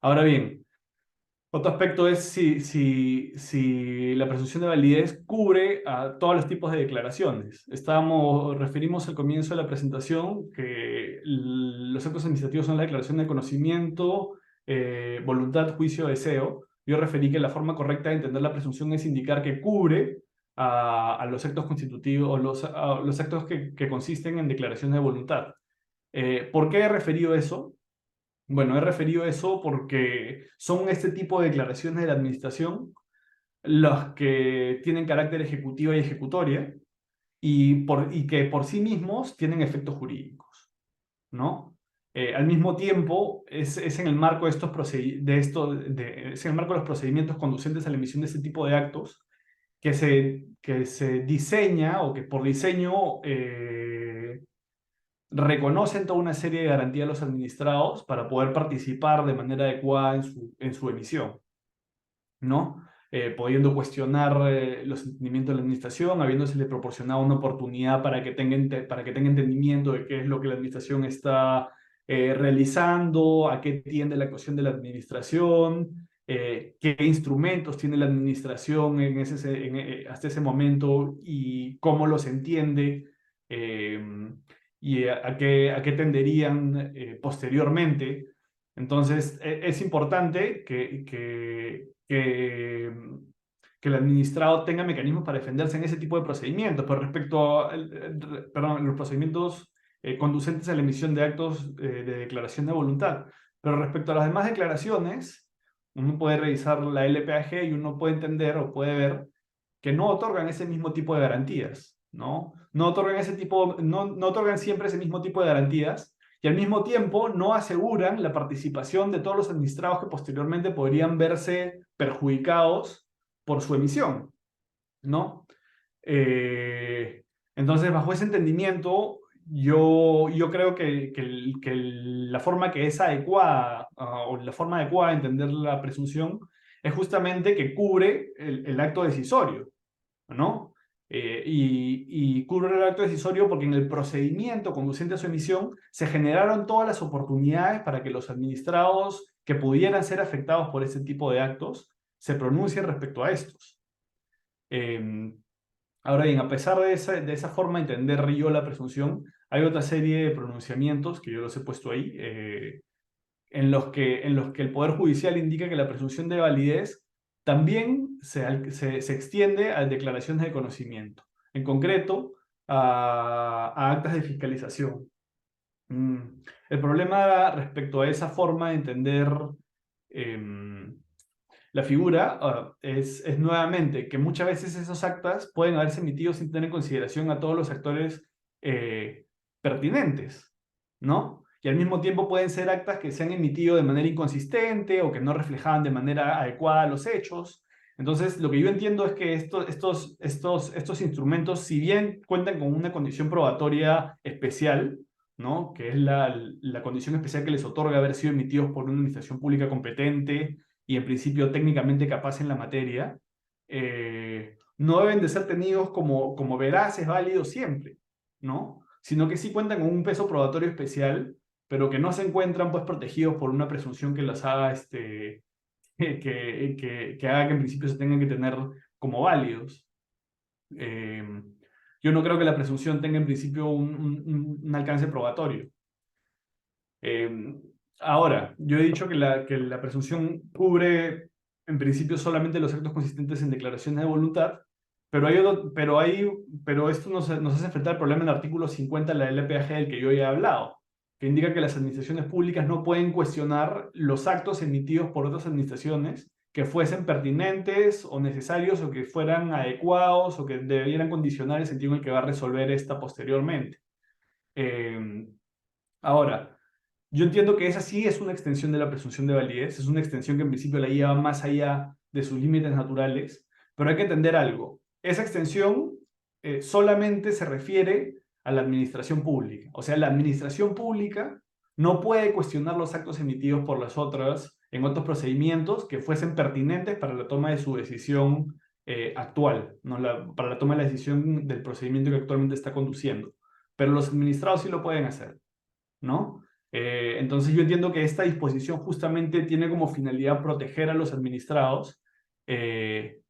Ahora bien, otro aspecto es si la presunción de validez cubre a todos los tipos de declaraciones. Referimos al comienzo de la presentación que los actos administrativos son la declaración de conocimiento, voluntad, juicio, deseo. Yo referí que la forma correcta de entender la presunción es indicar que cubre a los actos constitutivos o a los actos que consisten en declaraciones de voluntad. ¿Por qué he referido eso? Bueno, he referido eso porque son este tipo de declaraciones de la administración los que tienen carácter ejecutivo y ejecutoria y que por sí mismos tienen efectos jurídicos, ¿no? Al mismo tiempo, es en el marco de es en el marco de los procedimientos conducentes a la emisión de este tipo de actos que se diseña o que por diseño reconocen toda una serie de garantías a los administrados para poder participar de manera adecuada en su emisión, ¿no? pudiendo cuestionar los entendimientos de la administración, habiéndosele proporcionado una oportunidad para que tenga entendimiento de qué es lo que la administración está realizando, a qué tiende la actuación de la administración, qué instrumentos tiene la administración hasta ese momento y cómo los entiende, eh, y a qué tenderían posteriormente. Entonces, es importante que el administrado tenga mecanismos para defenderse en ese tipo de procedimientos, pero respecto a, perdón, los procedimientos conducentes a la emisión de actos de declaración de voluntad. Pero respecto a las demás declaraciones, uno puede revisar la LPAG y uno puede entender o puede ver que no otorgan ese mismo tipo de garantías, ¿no? No otorgan no otorgan siempre ese mismo tipo de garantías y al mismo tiempo no aseguran la participación de todos los administrados que posteriormente podrían verse perjudicados por su emisión, ¿no? Eh, entonces, bajo ese entendimiento, yo creo que la forma que es adecuada, o la forma adecuada de entender la presunción es justamente que cubre el acto decisorio, ¿no? Y cubre el acto decisorio porque en el procedimiento conducente a su emisión se generaron todas las oportunidades para que los administrados que pudieran ser afectados por ese tipo de actos se pronuncien respecto a estos. Ahora bien, a pesar de esa forma de entender yo la presunción, hay otra serie de pronunciamientos que yo los he puesto ahí, en los que el Poder Judicial indica que la presunción de validez también se extiende a declaraciones de conocimiento, en concreto a actas de fiscalización. El problema respecto a esa forma de entender em, la figura es nuevamente que muchas veces esos actas pueden haberse emitido sin tener en consideración a todos los actores pertinentes, ¿no? Y al mismo tiempo pueden ser actas que se han emitido de manera inconsistente o que no reflejaban de manera adecuada los hechos. Entonces, lo que yo entiendo es que estos instrumentos, si bien cuentan con una condición probatoria especial, ¿no? Que es la condición especial que les otorga haber sido emitidos por una administración pública competente y en principio técnicamente capaz en la materia, no deben de ser tenidos como veraces, válidos siempre, ¿no? Sino que sí cuentan con un peso probatorio especial, pero que no se encuentran pues protegidos por una presunción que los haga, que haga que en principio se tengan que tener como válidos. Eh, yo no creo que la presunción tenga en principio un alcance probatorio. Eh, Ahora, yo he dicho que la presunción cubre en principio solamente los actos consistentes en declaraciones de voluntad, pero esto nos hace enfrentar el problema en el artículo 50 de la LPAG del que yo ya he hablado, que indica que las administraciones públicas no pueden cuestionar los actos emitidos por otras administraciones que fuesen pertinentes o necesarios o que fueran adecuados o que debieran condicionar el sentido en el que va a resolver esta posteriormente. Eh, Ahora, yo entiendo que esa sí es una extensión de la presunción de validez, es una extensión que en principio la lleva más allá de sus límites naturales, pero hay que entender algo. Esa extensión solamente se refiere a la administración pública. O sea, la administración pública no puede cuestionar los actos emitidos por las otras en otros procedimientos que fuesen pertinentes para la toma de su decisión actual, ¿no? Para la toma de la decisión del procedimiento que actualmente está conduciendo. Pero los administrados sí lo pueden hacer, ¿no? Entonces yo entiendo que esta disposición justamente tiene como finalidad proteger a los administrados. eh,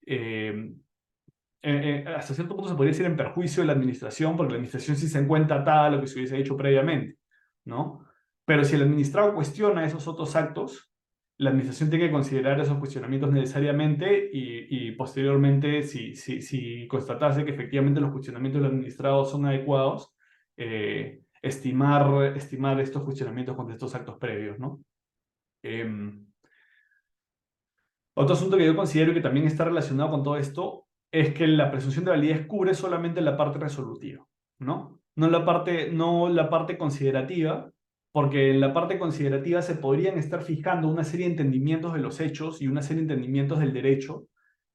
eh, Hasta cierto punto se podría decir en perjuicio de la administración, porque la administración sí se encuentra atada a lo que se hubiese hecho previamente, ¿no? Pero si el administrado cuestiona esos otros actos, la administración tiene que considerar esos cuestionamientos necesariamente y posteriormente, si constatase que efectivamente los cuestionamientos del administrado son adecuados, estimar estos cuestionamientos contra estos actos previos, ¿no? Em, Otro asunto que yo considero que también está relacionado con todo esto es que la presunción de validez cubre solamente la parte resolutiva, ¿no? No la parte considerativa, porque en la parte considerativa se podrían estar fijando una serie de entendimientos de los hechos y una serie de entendimientos del derecho,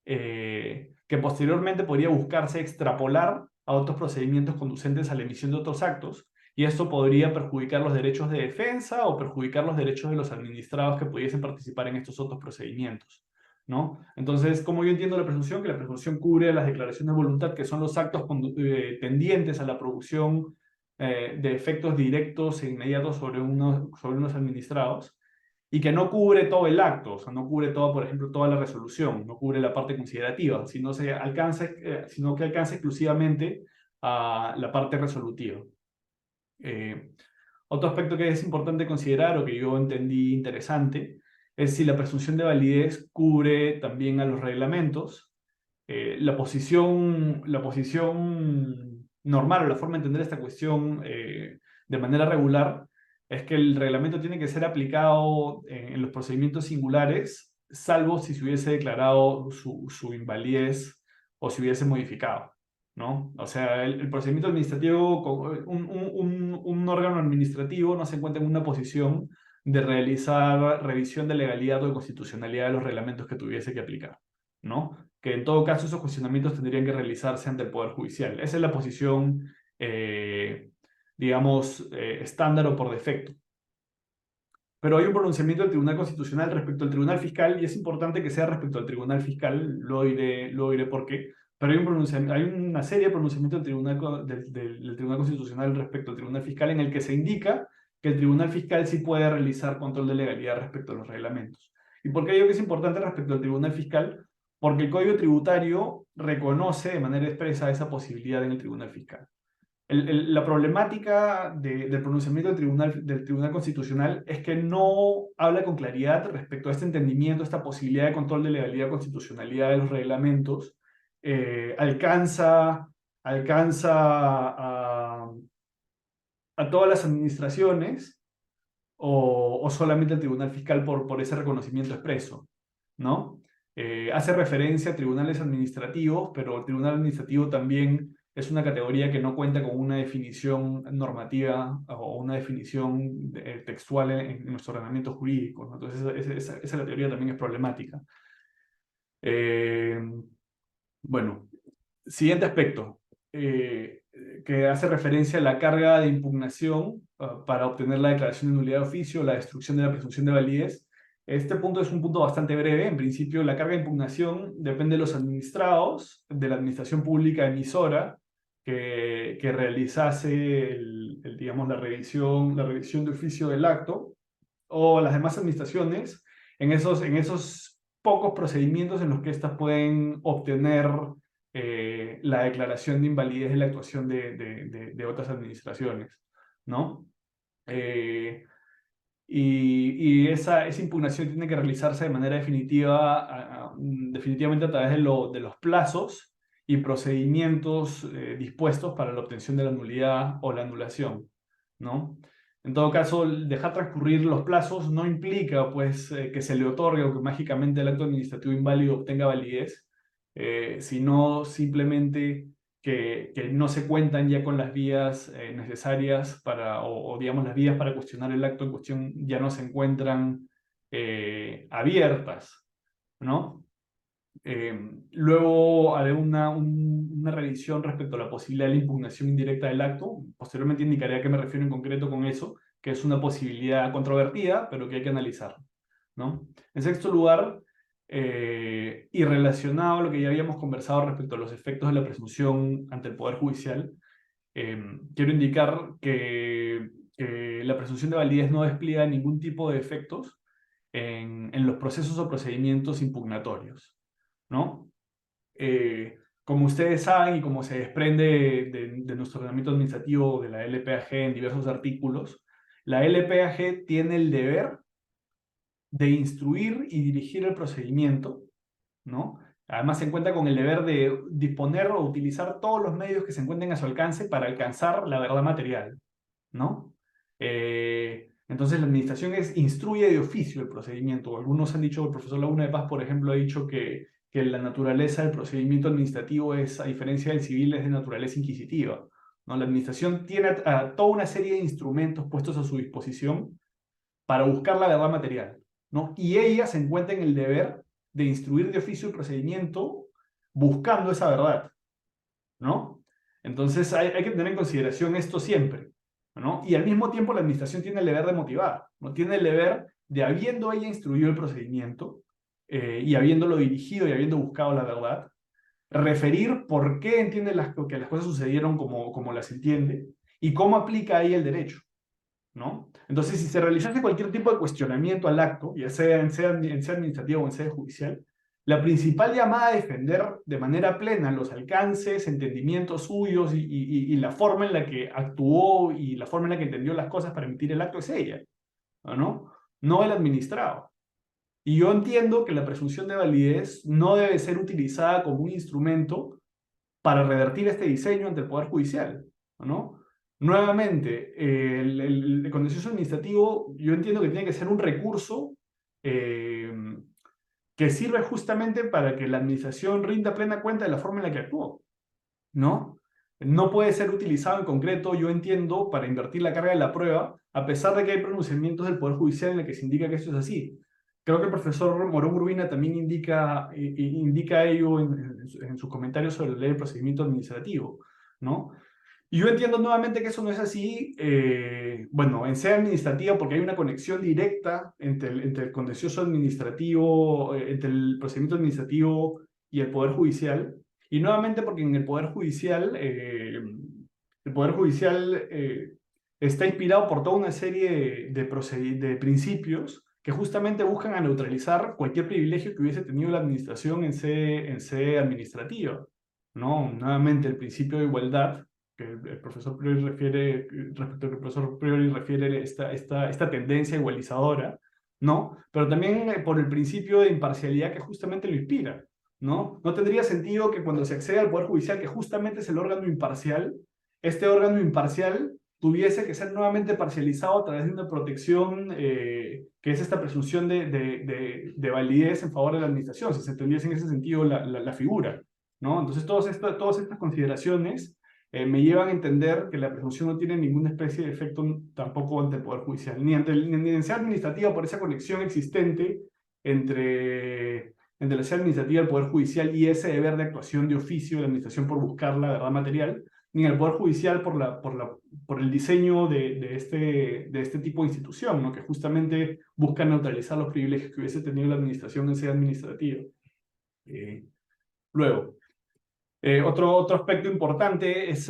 que posteriormente podría buscarse extrapolar a otros procedimientos conducentes a la emisión de otros actos, y esto podría perjudicar los derechos de defensa o perjudicar los derechos de los administrados que pudiesen participar en estos otros procedimientos, ¿no? Entonces, ¿cómo yo entiendo la presunción? Que la presunción cubre las declaraciones de voluntad, que son los actos tendientes a la producción de efectos directos e inmediatos sobre unos administrados, y que no cubre todo el acto, o sea, no cubre todo, por ejemplo, toda la resolución, no cubre la parte considerativa, sino que alcanza exclusivamente a la parte resolutiva. Eh, Otro aspecto que es importante considerar, o que yo entendí interesante, es si la presunción de validez cubre también a los reglamentos. La posición normal, o la forma de entender esta cuestión de manera regular, es que el reglamento tiene que ser aplicado en los procedimientos singulares, salvo si se hubiese declarado su invalidez o se hubiese modificado, ¿no? O sea, el procedimiento administrativo, un órgano administrativo no se encuentra en una posición de realizar revisión de legalidad o de constitucionalidad de los reglamentos que tuviese que aplicar, ¿no? Que en todo caso esos cuestionamientos tendrían que realizarse ante el Poder Judicial. Esa es la posición, digamos, estándar o por defecto. Pero hay un pronunciamiento del Tribunal Constitucional respecto al Tribunal Fiscal, y es importante que sea respecto al Tribunal Fiscal, luego diré por qué, pero hay una serie de pronunciamientos del Tribunal Constitucional respecto al Tribunal Fiscal en el que se indica que el Tribunal Fiscal sí puede realizar control de legalidad respecto a los reglamentos. ¿Y por qué digo que es importante respecto al Tribunal Fiscal? Porque el Código Tributario reconoce de manera expresa esa posibilidad en el Tribunal Fiscal. La problemática del pronunciamiento del Tribunal Constitucional es que no habla con claridad respecto a este entendimiento, esta posibilidad de control de legalidad y constitucionalidad de los reglamentos. Alcanza a todas las administraciones o solamente al Tribunal Fiscal por ese reconocimiento expreso, ¿no? Hace referencia a tribunales administrativos, pero el tribunal administrativo también es una categoría que no cuenta con una definición normativa o una definición textual en nuestro ordenamiento jurídico, ¿no? Entonces esa categoría también es problemática. Eh, bueno, siguiente aspecto, que hace referencia a la carga de impugnación para obtener la declaración de nulidad de oficio, la destrucción de la presunción de validez. Este punto es un punto bastante breve. En principio, la carga de impugnación depende de los administrados, de la administración pública emisora, que realizase digamos, la revisión de oficio del acto, o las demás administraciones, en esos pocos procedimientos en los que éstas pueden obtener la declaración de invalidez de la actuación de otras administraciones, ¿no? Eh, esa impugnación tiene que realizarse de manera definitiva, definitivamente a través de los plazos y procedimientos dispuestos para la obtención de la nulidad o la anulación, ¿no? En todo caso, dejar transcurrir los plazos no implica, pues, que se le otorgue o que mágicamente el acto administrativo inválido obtenga validez, sino simplemente que no se cuentan ya con las vías necesarias digamos, las vías para cuestionar el acto en cuestión ya no se encuentran abiertas, ¿no? Luego haré una revisión respecto a la posibilidad de la impugnación indirecta del acto. Posteriormente indicaré a qué me refiero en concreto con eso, que es una posibilidad controvertida, pero que hay que analizar, ¿no? En sexto lugar, y relacionado a lo que ya habíamos conversado respecto a los efectos de la presunción ante el Poder Judicial, quiero indicar que la presunción de validez no despliega ningún tipo de efectos en los procesos o procedimientos impugnatorios, ¿no? Como ustedes saben y como se desprende de nuestro ordenamiento administrativo de la LPAG en diversos artículos, la LPAG tiene el deber de instruir y dirigir el procedimiento, ¿no? Además se encuentra con el deber de disponer o utilizar todos los medios que se encuentren a su alcance para alcanzar la verdad material, ¿no? Entonces la administración instruye de oficio el procedimiento. Algunos han dicho, el profesor Laguna de Paz, por ejemplo, ha dicho que la naturaleza del procedimiento administrativo es, a diferencia del civil, es de naturaleza inquisitiva, ¿no? La administración tiene toda una serie de instrumentos puestos a su disposición para buscar la verdad material, ¿no? Y ella se encuentra en el deber de instruir de oficio el procedimiento buscando esa verdad, ¿no? Entonces hay que tener en consideración esto siempre, ¿no? Y al mismo tiempo la administración tiene el deber de motivar, ¿no? Tiene el deber de, habiendo ella instruido el procedimiento, y habiéndolo dirigido y habiendo buscado la verdad, referir por qué entiende que las cosas sucedieron como las entiende y cómo aplica ahí el derecho, ¿no? Entonces, si se realizase cualquier tipo de cuestionamiento al acto, ya sea en sea administrativo o en sede judicial, la principal llamada a defender de manera plena los alcances, entendimientos suyos y la forma en la que actuó y la forma en la que entendió las cosas para emitir el acto es ella, ¿no? No el administrado. Y yo entiendo que la presunción de validez no debe ser utilizada como un instrumento para revertir este diseño ante el Poder Judicial, ¿no? Nuevamente, el contencioso administrativo yo entiendo que tiene que ser un recurso eh, que sirve justamente para que la administración rinda plena cuenta de la forma en la que actuó, ¿no? No puede ser utilizado en concreto, yo entiendo, para invertir la carga de la prueba, a pesar de que hay pronunciamientos del Poder Judicial en el que se indica que esto es así. Creo que el profesor Morón Urbina también indica ello en sus comentarios sobre la ley de procedimiento administrativo, ¿no? Y yo entiendo nuevamente que eso no es así, bueno, en sede administrativa, porque hay una conexión directa entre el contencioso administrativo, entre el procedimiento administrativo y el Poder Judicial, y nuevamente porque en el Poder Judicial está inspirado por toda una serie de principios que justamente buscan a neutralizar cualquier privilegio que hubiese tenido la administración en sede administrativa, ¿no? Nuevamente el principio de igualdad que el profesor Priori refiere, respecto al que el profesor Priori refiere esta tendencia igualizadora, ¿no? Pero también por el principio de imparcialidad que justamente lo inspira, ¿no? No tendría sentido que cuando se accede al Poder Judicial, que justamente es el órgano imparcial, este órgano imparcial tuviese que ser nuevamente parcializado a través de una protección que es esta presunción de validez en favor de la administración, si se entendiese en ese sentido la figura, ¿no? Entonces todas estas consideraciones me llevan a entender que la presunción no tiene ninguna especie de efecto tampoco ante el Poder Judicial, ni en sede administrativa por esa conexión existente entre la sede administrativa del Poder Judicial y ese deber de actuación de oficio de la administración por buscar la verdad material, ni en el Poder Judicial por el diseño de este tipo de institución, ¿no? Que justamente busca neutralizar los privilegios que hubiese tenido la administración en sede administrativa. Luego, otro aspecto importante es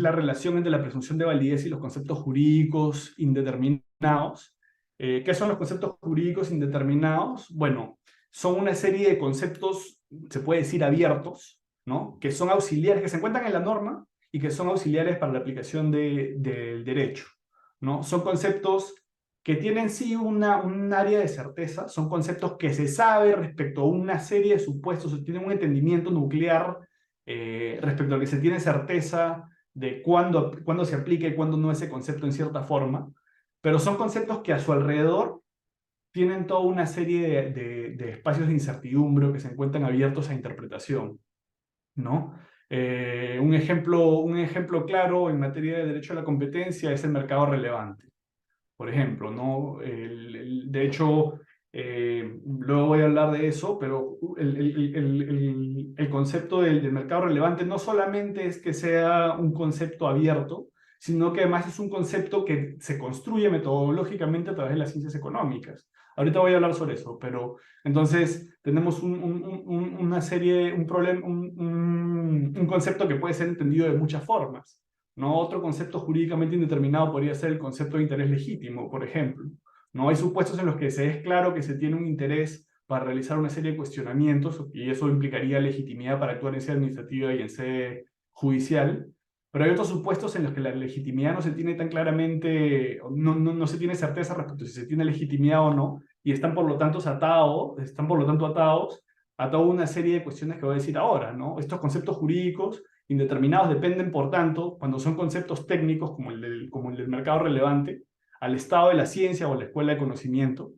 la relación entre la presunción de validez y los conceptos jurídicos indeterminados. ¿Qué son los conceptos jurídicos indeterminados? Bueno, son una serie de conceptos, se puede decir, abiertos, ¿no? Que son auxiliares, que se encuentran en la norma y que son auxiliares para la aplicación del derecho, ¿no? Son conceptos que tienen sí un área de certeza, son conceptos que se sabe respecto a una serie de supuestos, se tiene un entendimiento nuclear respecto al que se tiene certeza de cuándo se aplica y cuándo no ese concepto en cierta forma, pero son conceptos que a su alrededor tienen toda una serie de espacios de incertidumbre que se encuentran abiertos a interpretación, ¿no? Un ejemplo claro en materia de derecho a la competencia es el mercado relevante, por ejemplo, ¿no? De hecho, luego voy a hablar de eso, pero el concepto del mercado relevante no solamente es que sea un concepto abierto, sino que además es un concepto que se construye metodológicamente a través de las ciencias económicas. Ahorita voy a hablar sobre eso, pero entonces tenemos una serie, un problema, un concepto que puede ser entendido de muchas formas, ¿no? Otro concepto jurídicamente indeterminado podría ser el concepto de interés legítimo, por ejemplo. ¿No? Hay supuestos en los que se es claro que se tiene un interés para realizar una serie de cuestionamientos y eso implicaría legitimidad para actuar en sede administrativa y en sede judicial, pero hay otros supuestos en los que la legitimidad no se tiene tan claramente, no se tiene certeza respecto a si se tiene legitimidad o no, y están por lo tanto atados a toda una serie de cuestiones que voy a decir ahora, ¿no? Estos conceptos jurídicos indeterminados dependen, por tanto, cuando son conceptos técnicos como el del mercado relevante, al estado de la ciencia o a la escuela de conocimiento.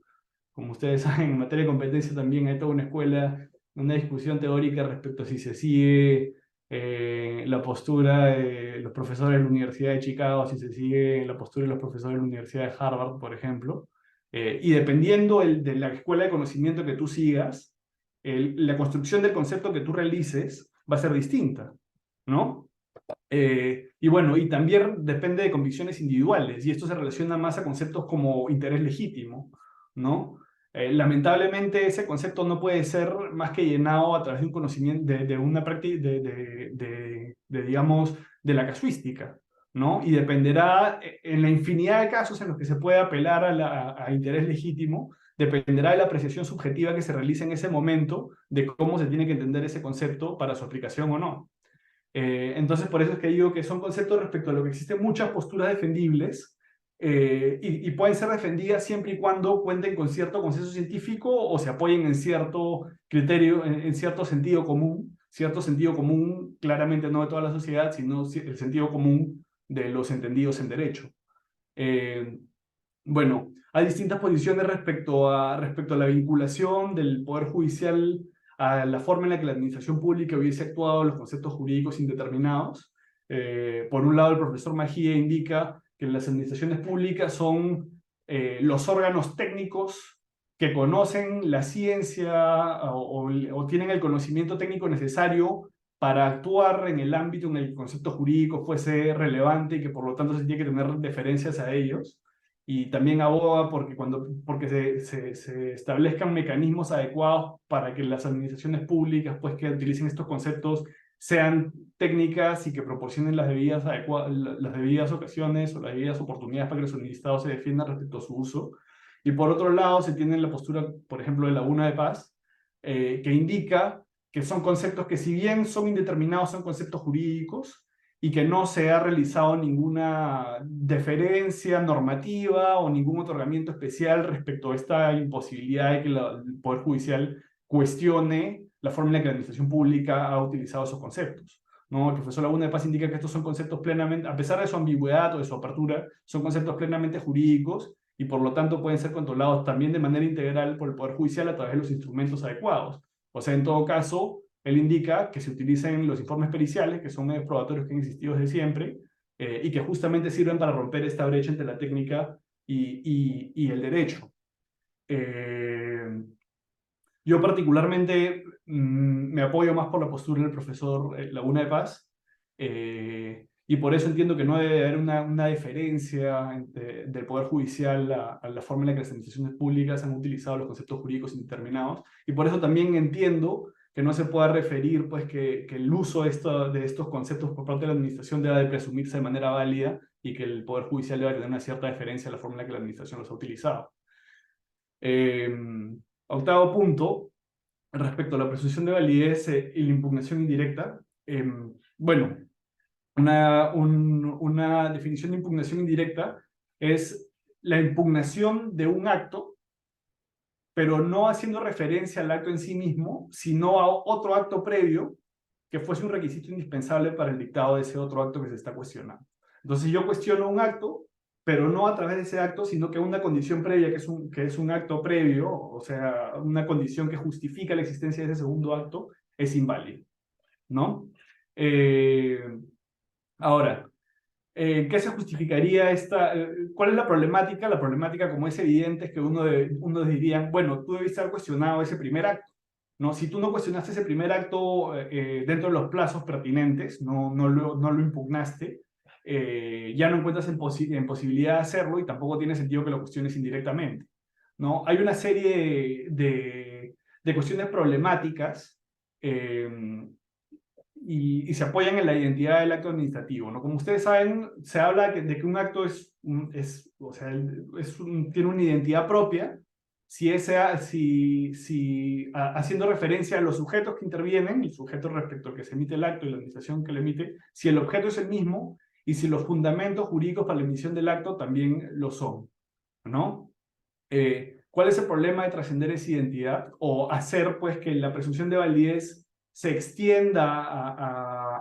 Como ustedes saben, en materia de competencia también hay toda una discusión teórica respecto a si se sigue la postura de los profesores de la Universidad de Chicago, si se sigue la postura de los profesores de la Universidad de Harvard, por ejemplo. Y dependiendo de la escuela de conocimiento que tú sigas, la construcción del concepto que tú realices va a ser distinta, ¿no? Y bueno, y también depende de convicciones individuales, y esto se relaciona más a conceptos como interés legítimo, ¿no? Lamentablemente ese concepto no puede ser más que llenado a través de un conocimiento, de una práctica, digamos, de la casuística, ¿no? Y dependerá, en la infinidad de casos en los que se puede apelar a interés legítimo, dependerá de la apreciación subjetiva que se realice en ese momento de cómo se tiene que entender ese concepto para su aplicación o no. Entonces, por eso es que digo que son conceptos respecto a lo que existen muchas posturas defendibles y pueden ser defendidas siempre y cuando cuenten con cierto consenso científico o se apoyen en cierto criterio, en cierto sentido común claramente no de toda la sociedad, sino el sentido común de los entendidos en derecho. Bueno, hay distintas posiciones respecto a la vinculación del Poder Judicial a la forma en la que la administración pública hubiese actuado en los conceptos jurídicos indeterminados. Por un lado, el profesor Mejía indica que las administraciones públicas son los órganos técnicos que conocen la ciencia o tienen el conocimiento técnico necesario para actuar en el ámbito en el que el concepto jurídico fuese relevante y que por lo tanto se tiene que tener deferencias a ellos. Y también aboga porque se establezcan mecanismos adecuados para que las administraciones públicas pues, que utilicen estos conceptos sean técnicas y que proporcionen las debidas ocasiones o las debidas oportunidades para que los administrados se defiendan respecto a su uso. Y por otro lado, se tiene la postura, por ejemplo, de Laguna de Paz, que indica que son conceptos que si bien son indeterminados, son conceptos jurídicos, y que no se ha realizado ninguna deferencia normativa o ningún otorgamiento especial respecto a esta imposibilidad de que el Poder Judicial cuestione la forma en la que la administración pública ha utilizado esos conceptos, ¿no? El profesor Laguna de Paz indica que estos son conceptos plenamente, a pesar de su ambigüedad o de su apertura, son conceptos plenamente jurídicos y por lo tanto pueden ser controlados también de manera integral por el Poder Judicial a través de los instrumentos adecuados. O sea, en todo caso, él indica que se utilicen los informes periciales, que son medios probatorios que han existido desde siempre, y que justamente sirven para romper esta brecha entre la técnica y el derecho. Yo particularmente me apoyo más por la postura del profesor Laguna de Paz, y por eso entiendo que no debe haber una deferencia del Poder Judicial a la forma en la que las administraciones públicas han utilizado los conceptos jurídicos indeterminados, y por eso también entiendo que no se pueda referir pues, que el uso de estos conceptos por parte de la administración deba de presumirse de manera válida y que el Poder Judicial deba tener una cierta deferencia a la forma en la que la administración los ha utilizado. Octavo punto, respecto a la presunción de validez y la impugnación indirecta. Bueno, una definición de impugnación indirecta es la impugnación de un acto, pero no haciendo referencia al acto en sí mismo, sino a otro acto previo que fuese un requisito indispensable para el dictado de ese otro acto que se está cuestionando. Entonces yo cuestiono un acto, pero no a través de ese acto, sino que una condición previa, que es un acto previo, o sea, una condición que justifica la existencia de ese segundo acto, es inválido, ¿no? Ahora, ¿qué se justificaría cuál es la problemática? La problemática, como es evidente, es que uno diría, bueno, tú debiste haber cuestionado ese primer acto, ¿no? Si tú no cuestionaste ese primer acto dentro de los plazos pertinentes, no lo impugnaste, ya no encuentras en posibilidad de hacerlo y tampoco tiene sentido que lo cuestiones indirectamente, ¿no? Hay una serie de cuestiones problemáticas y se apoyan en la identidad del acto administrativo, ¿no? Como ustedes saben, se habla de que un acto o sea, tiene una identidad propia haciendo referencia a los sujetos que intervienen, el sujeto respecto al que se emite el acto y la administración que lo emite, si el objeto es el mismo y si los fundamentos jurídicos para la emisión del acto también lo son, ¿no? ¿Cuál es el problema de trascender esa identidad o hacer pues que la presunción de validez se extienda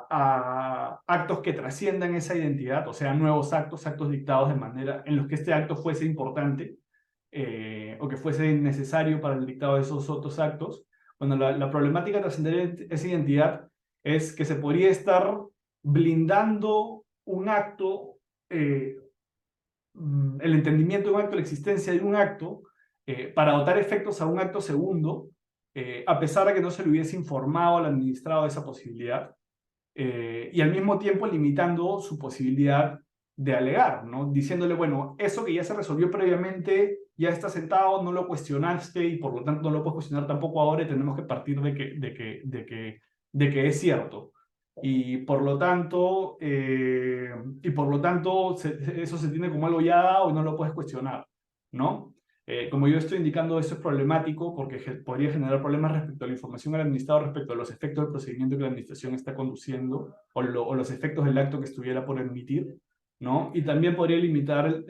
a actos que trasciendan esa identidad, o sea, nuevos actos dictados de manera en los que este acto fuese importante o que fuese necesario para el dictado de esos otros actos? Bueno, la problemática de trascender esa identidad es que se podría estar blindando un acto, el entendimiento de un acto, la existencia de un acto, para dotar efectos a un acto segundo, a pesar de que no se le hubiese informado al administrado de esa posibilidad, y al mismo tiempo limitando su posibilidad de alegar, ¿no? Diciéndole, bueno, eso que ya se resolvió previamente ya está sentado, no lo cuestionaste y por lo tanto no lo puedes cuestionar tampoco ahora y tenemos que partir de que es cierto. Y por lo tanto, eso se tiene como algo ya dado y no lo puedes cuestionar, ¿no? Como yo estoy indicando, eso es problemático porque podría generar problemas respecto a la información al administrado, respecto a los efectos del procedimiento que la administración está conduciendo o los efectos del acto que estuviera por emitir, ¿no? Y también podría limitar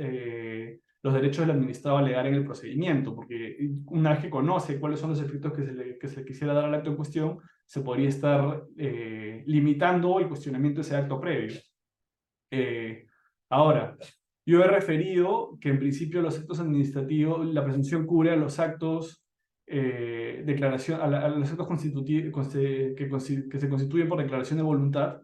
los derechos del administrado a alegar en el procedimiento, porque una vez que conoce cuáles son los efectos que se le quisiera dar al acto en cuestión, se podría estar limitando el cuestionamiento de ese acto previo. Ahora, yo he referido que en principio los actos administrativos, la presunción cubre a los actos a los actos que se constituyen por declaración de voluntad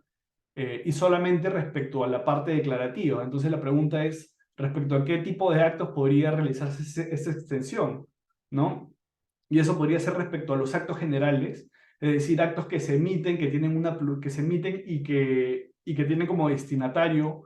y solamente respecto a la parte declarativa. Entonces la pregunta es respecto a qué tipo de actos podría realizarse esa extensión, ¿no? Y eso podría ser respecto a los actos generales, es decir, actos que se emiten, que se emiten y que tienen como destinatario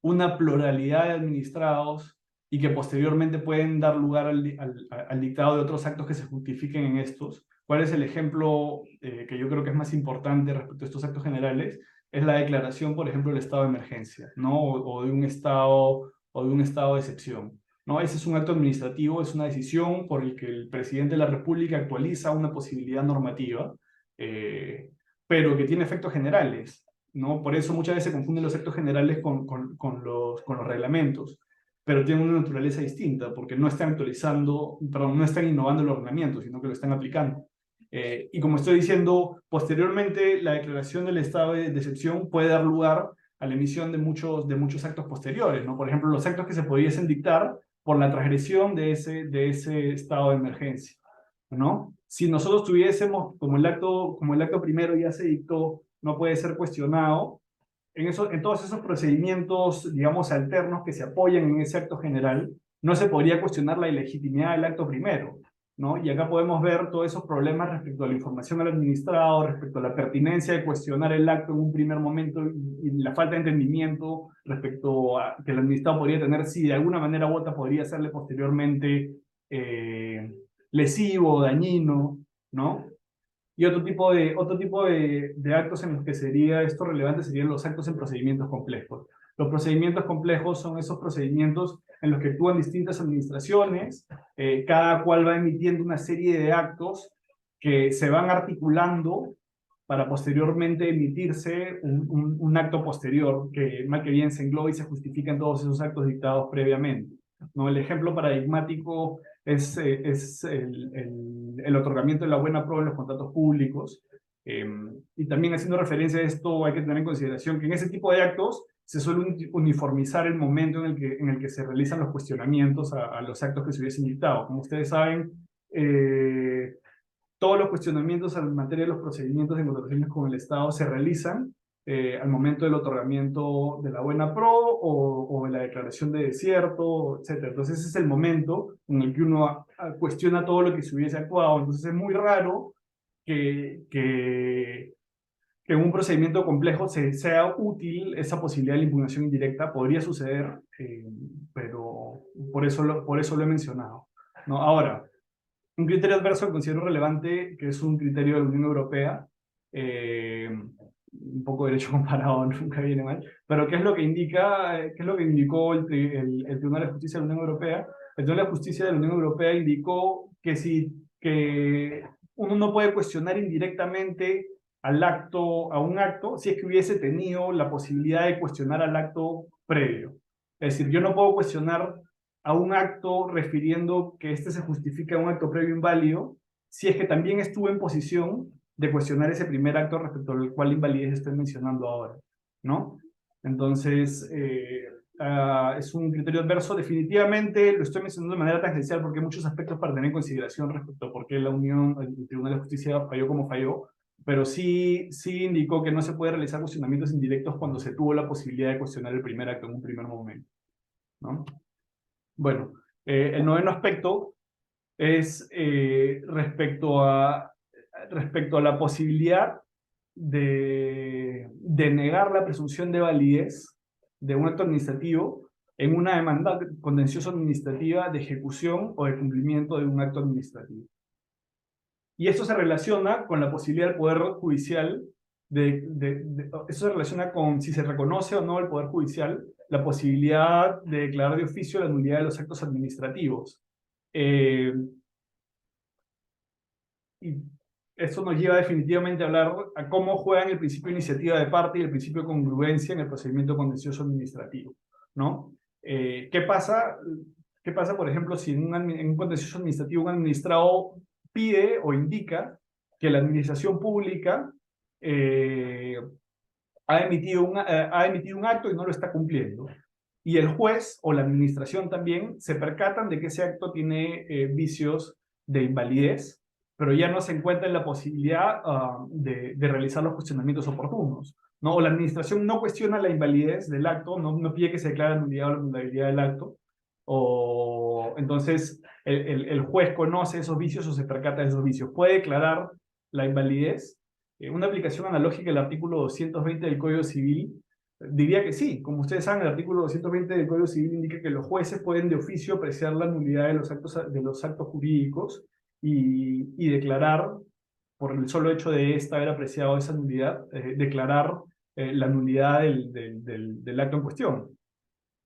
una pluralidad de administrados y que posteriormente pueden dar lugar al dictado de otros actos que se justifiquen en estos. ¿Cuál es el ejemplo que yo creo que es más importante respecto a estos actos generales? Es la declaración, por ejemplo, del estado de emergencia, ¿no? O de un estado de excepción, ¿no? Ese es un acto administrativo, es una decisión por el que el presidente de la República actualiza una posibilidad normativa, eh, pero que tiene efectos generales, ¿no? Por eso muchas veces se confunden los actos generales con los reglamentos, pero tienen una naturaleza distinta, porque no están actualizando, perdón, no están innovando el ordenamiento, sino que lo están aplicando. Y como estoy diciendo, posteriormente la declaración del estado de excepción puede dar lugar a la emisión de muchos actos posteriores, ¿no? Por ejemplo, los actos que se pudiesen dictar por la transgresión de ese estado de emergencia, ¿no? Si nosotros tuviésemos, como el acto primero ya se dictó, no puede ser cuestionado, en todos esos procedimientos, digamos, alternos que se apoyan en ese acto general, no se podría cuestionar la ilegitimidad del acto primero, ¿no? Y acá podemos ver todos esos problemas respecto a la información al administrado, respecto a la pertinencia de cuestionar el acto en un primer momento y la falta de entendimiento respecto a que el administrado podría tener si de alguna manera u otra podría serle posteriormente eh, lesivo o dañino, ¿no? Y otro tipo de actos en los que sería esto relevante serían los actos en procedimientos complejos. Los procedimientos complejos son esos procedimientos en los que actúan distintas administraciones, cada cual va emitiendo una serie de actos que se van articulando para posteriormente emitirse un acto posterior que mal que bien se engloba y se justifica en todos esos actos dictados previamente, ¿no? El ejemplo paradigmático es el otorgamiento de la buena prueba en los contratos públicos. Y también haciendo referencia a esto, hay que tener en consideración que en ese tipo de actos se suele uniformizar el momento en el que se realizan los cuestionamientos a los actos que se hubiesen dictado. Como ustedes saben, todos los cuestionamientos en materia de los procedimientos de contrataciones con el Estado se realizan al momento del otorgamiento de la buena pro o de la declaración de desierto, etc. Entonces ese es el momento en el que uno cuestiona todo lo que se hubiese actuado. Entonces es muy raro que en un procedimiento complejo sea útil esa posibilidad de la impugnación indirecta. Podría suceder, pero por eso lo he mencionado, ¿no? Ahora, un criterio adverso que considero relevante, que es un criterio de la Unión Europea, un poco derecho comparado nunca viene mal, pero ¿qué es lo que indicó el Tribunal de Justicia de la Unión Europea? El Tribunal de Justicia de la Unión Europea indicó que uno no puede cuestionar indirectamente a un acto si es que hubiese tenido la posibilidad de cuestionar al acto previo. Es decir, yo no puedo cuestionar a un acto refiriendo que este se justifica a un acto previo inválido, si es que también estuvo en posición de cuestionar ese primer acto respecto al cual invalidez estoy mencionando ahora, ¿no? Entonces, es un criterio adverso. Definitivamente lo estoy mencionando de manera tangencial porque hay muchos aspectos para tener en consideración respecto a por qué el Tribunal de Justicia falló como falló, pero sí indicó que no se puede realizar cuestionamientos indirectos cuando se tuvo la posibilidad de cuestionar el primer acto en un primer momento, ¿no? Bueno, el noveno aspecto es respecto a la posibilidad de negar la presunción de validez de un acto administrativo en una demanda contencioso administrativa de ejecución o de cumplimiento de un acto administrativo. Y esto se relaciona con la posibilidad del Poder Judicial, eso se relaciona con si se reconoce o no al Poder Judicial la posibilidad de declarar de oficio la nulidad de los actos administrativos. Y esto nos lleva definitivamente a hablar a cómo juegan el principio de iniciativa de parte y el principio de congruencia en el procedimiento contencioso administrativo, ¿no? ¿Qué pasa, por ejemplo, si en un contencioso administrativo un administrado pide o indica que la administración pública ha emitido un acto y no lo está cumpliendo? Y el juez o la administración también se percatan de que ese acto tiene vicios de invalidez, pero ya no se encuentra en la posibilidad de realizar los cuestionamientos oportunos, ¿no? O la administración no cuestiona la invalidez del acto, no pide que se declare la nulidad o la nulabilidad del acto, o entonces el juez conoce esos vicios o se percata de esos vicios. Puede declarar la invalidez. Una aplicación analógica del artículo 220 del Código Civil diría que sí. Como ustedes saben, el artículo 220 del Código Civil indica que los jueces pueden de oficio apreciar la nulidad de los actos jurídicos y declarar, por el solo hecho de haber apreciado esa nulidad, declarar la nulidad del acto en cuestión,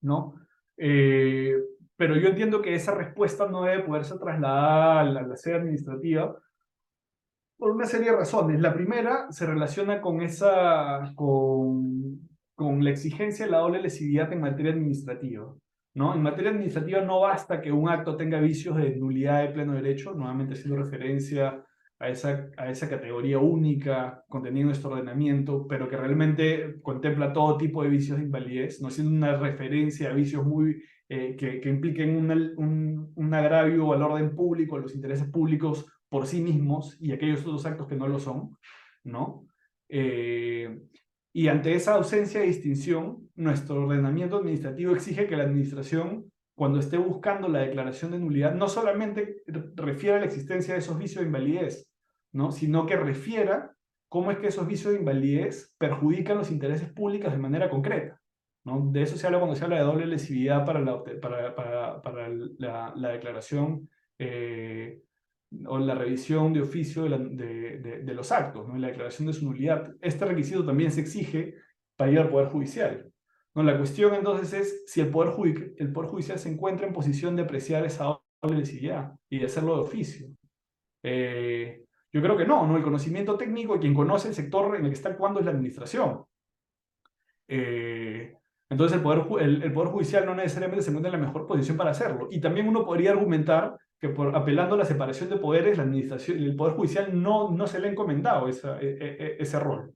¿no? Eh, pero yo entiendo que esa respuesta no debe poderse trasladar a la sede administrativa por una serie de razones. La primera se relaciona con la exigencia de la doble lesividad en materia administrativa, ¿no? En materia administrativa no basta que un acto tenga vicios de nulidad de pleno derecho, nuevamente haciendo referencia a esa categoría única contenida en nuestro ordenamiento, pero que realmente contempla todo tipo de vicios de invalidez, no siendo una referencia a vicios que impliquen un agravio al orden público, a los intereses públicos por sí mismos y aquellos otros actos que no lo son, ¿no? Y ante esa ausencia de distinción, nuestro ordenamiento administrativo exige que la administración, cuando esté buscando la declaración de nulidad, no solamente refiera a la existencia de esos vicios de invalidez, ¿no? Sino que refiera cómo es que esos vicios de invalidez perjudican los intereses públicos de manera concreta, ¿no? De eso se habla cuando se habla de doble lesividad para la declaración o la revisión de oficio de los actos, ¿no? Y la declaración de su nulidad. Este requisito también se exige para ir al Poder Judicial, ¿no? La cuestión entonces es si el Poder Judicial se encuentra en posición de apreciar esa doble lesividad y de hacerlo de oficio. Yo creo que no, ¿no? El conocimiento técnico, quien conoce el sector en el que está actuando es la administración. Entonces el poder Judicial no necesariamente se encuentra en la mejor posición para hacerlo. Y también uno podría argumentar que apelando a la separación de poderes, el Poder Judicial no se le ha encomendado ese rol,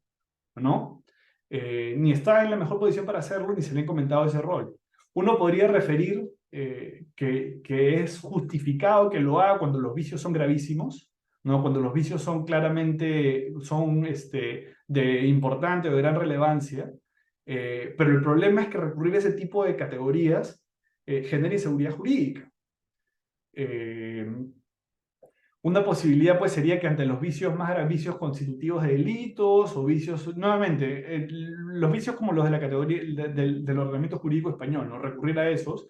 ¿no? Ni está en la mejor posición para hacerlo, ni se le ha encomendado ese rol. Uno podría referir que es justificado que lo haga cuando los vicios son gravísimos, ¿no? Cuando los vicios son claramente de importante o de gran relevancia, pero el problema es que recurrir a ese tipo de categorías genera inseguridad jurídica. Una posibilidad pues sería que ante los vicios más graves, vicios constitutivos de delitos o vicios, nuevamente, los vicios como los de la categoría del ordenamiento jurídico español, ¿no? Recurrir a esos,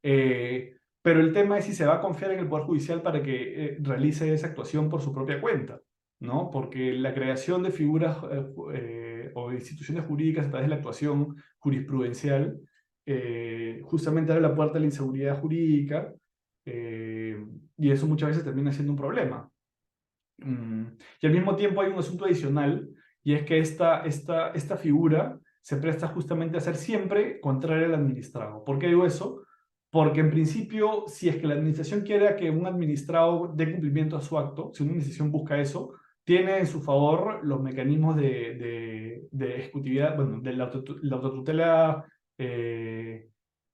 pero el tema es si se va a confiar en el Poder Judicial para que realice esa actuación por su propia cuenta, ¿no? Porque la creación de figuras o de instituciones jurídicas a través de la actuación jurisprudencial justamente abre la puerta a la inseguridad jurídica. Y eso muchas veces termina siendo un problema. Y al mismo tiempo hay un asunto adicional, y es que esta figura se presta justamente a ser siempre contraria al administrado. ¿Por qué digo eso? Porque en principio, si es que la administración quiere que un administrado dé cumplimiento a su acto, si una administración busca eso, tiene en su favor los mecanismos de ejecutividad, bueno, de la autotutela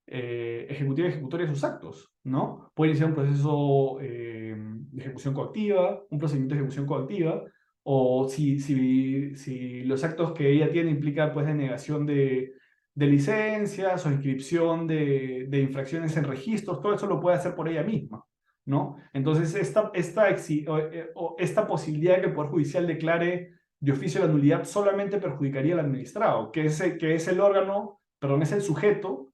ejecutiva y ejecutoria de sus actos, ¿no? Puede iniciar un proceso de ejecución coactiva, un procedimiento de ejecución coactiva, o si los actos que ella tiene implican pues denegación de licencias o inscripción de infracciones en registros, todo eso lo puede hacer por ella misma, ¿no? Entonces esta posibilidad de que el Poder Judicial declare de oficio la nulidad solamente perjudicaría al administrado, que es el órgano, perdón, es el sujeto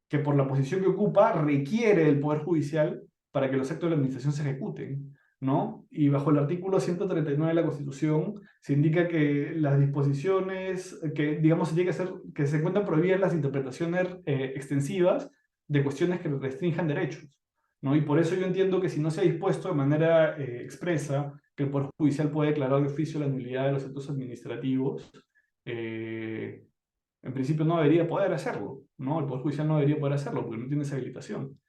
que por la posición que ocupa requiere del Poder Judicial para que los actos de la administración se ejecuten, ¿no? Y bajo el artículo 139 de la Constitución se indica que las disposiciones, que digamos se tiene que hacer, que se encuentran prohibidas las interpretaciones extensivas de cuestiones que restrinjan derechos, ¿no? Y por eso yo entiendo que si no se ha dispuesto de manera expresa que el Poder Judicial puede declarar de oficio la nulidad de los actos administrativos, eh, en principio no debería poder hacerlo, ¿no? El Poder Judicial no debería poder hacerlo porque no tiene esa habilitación.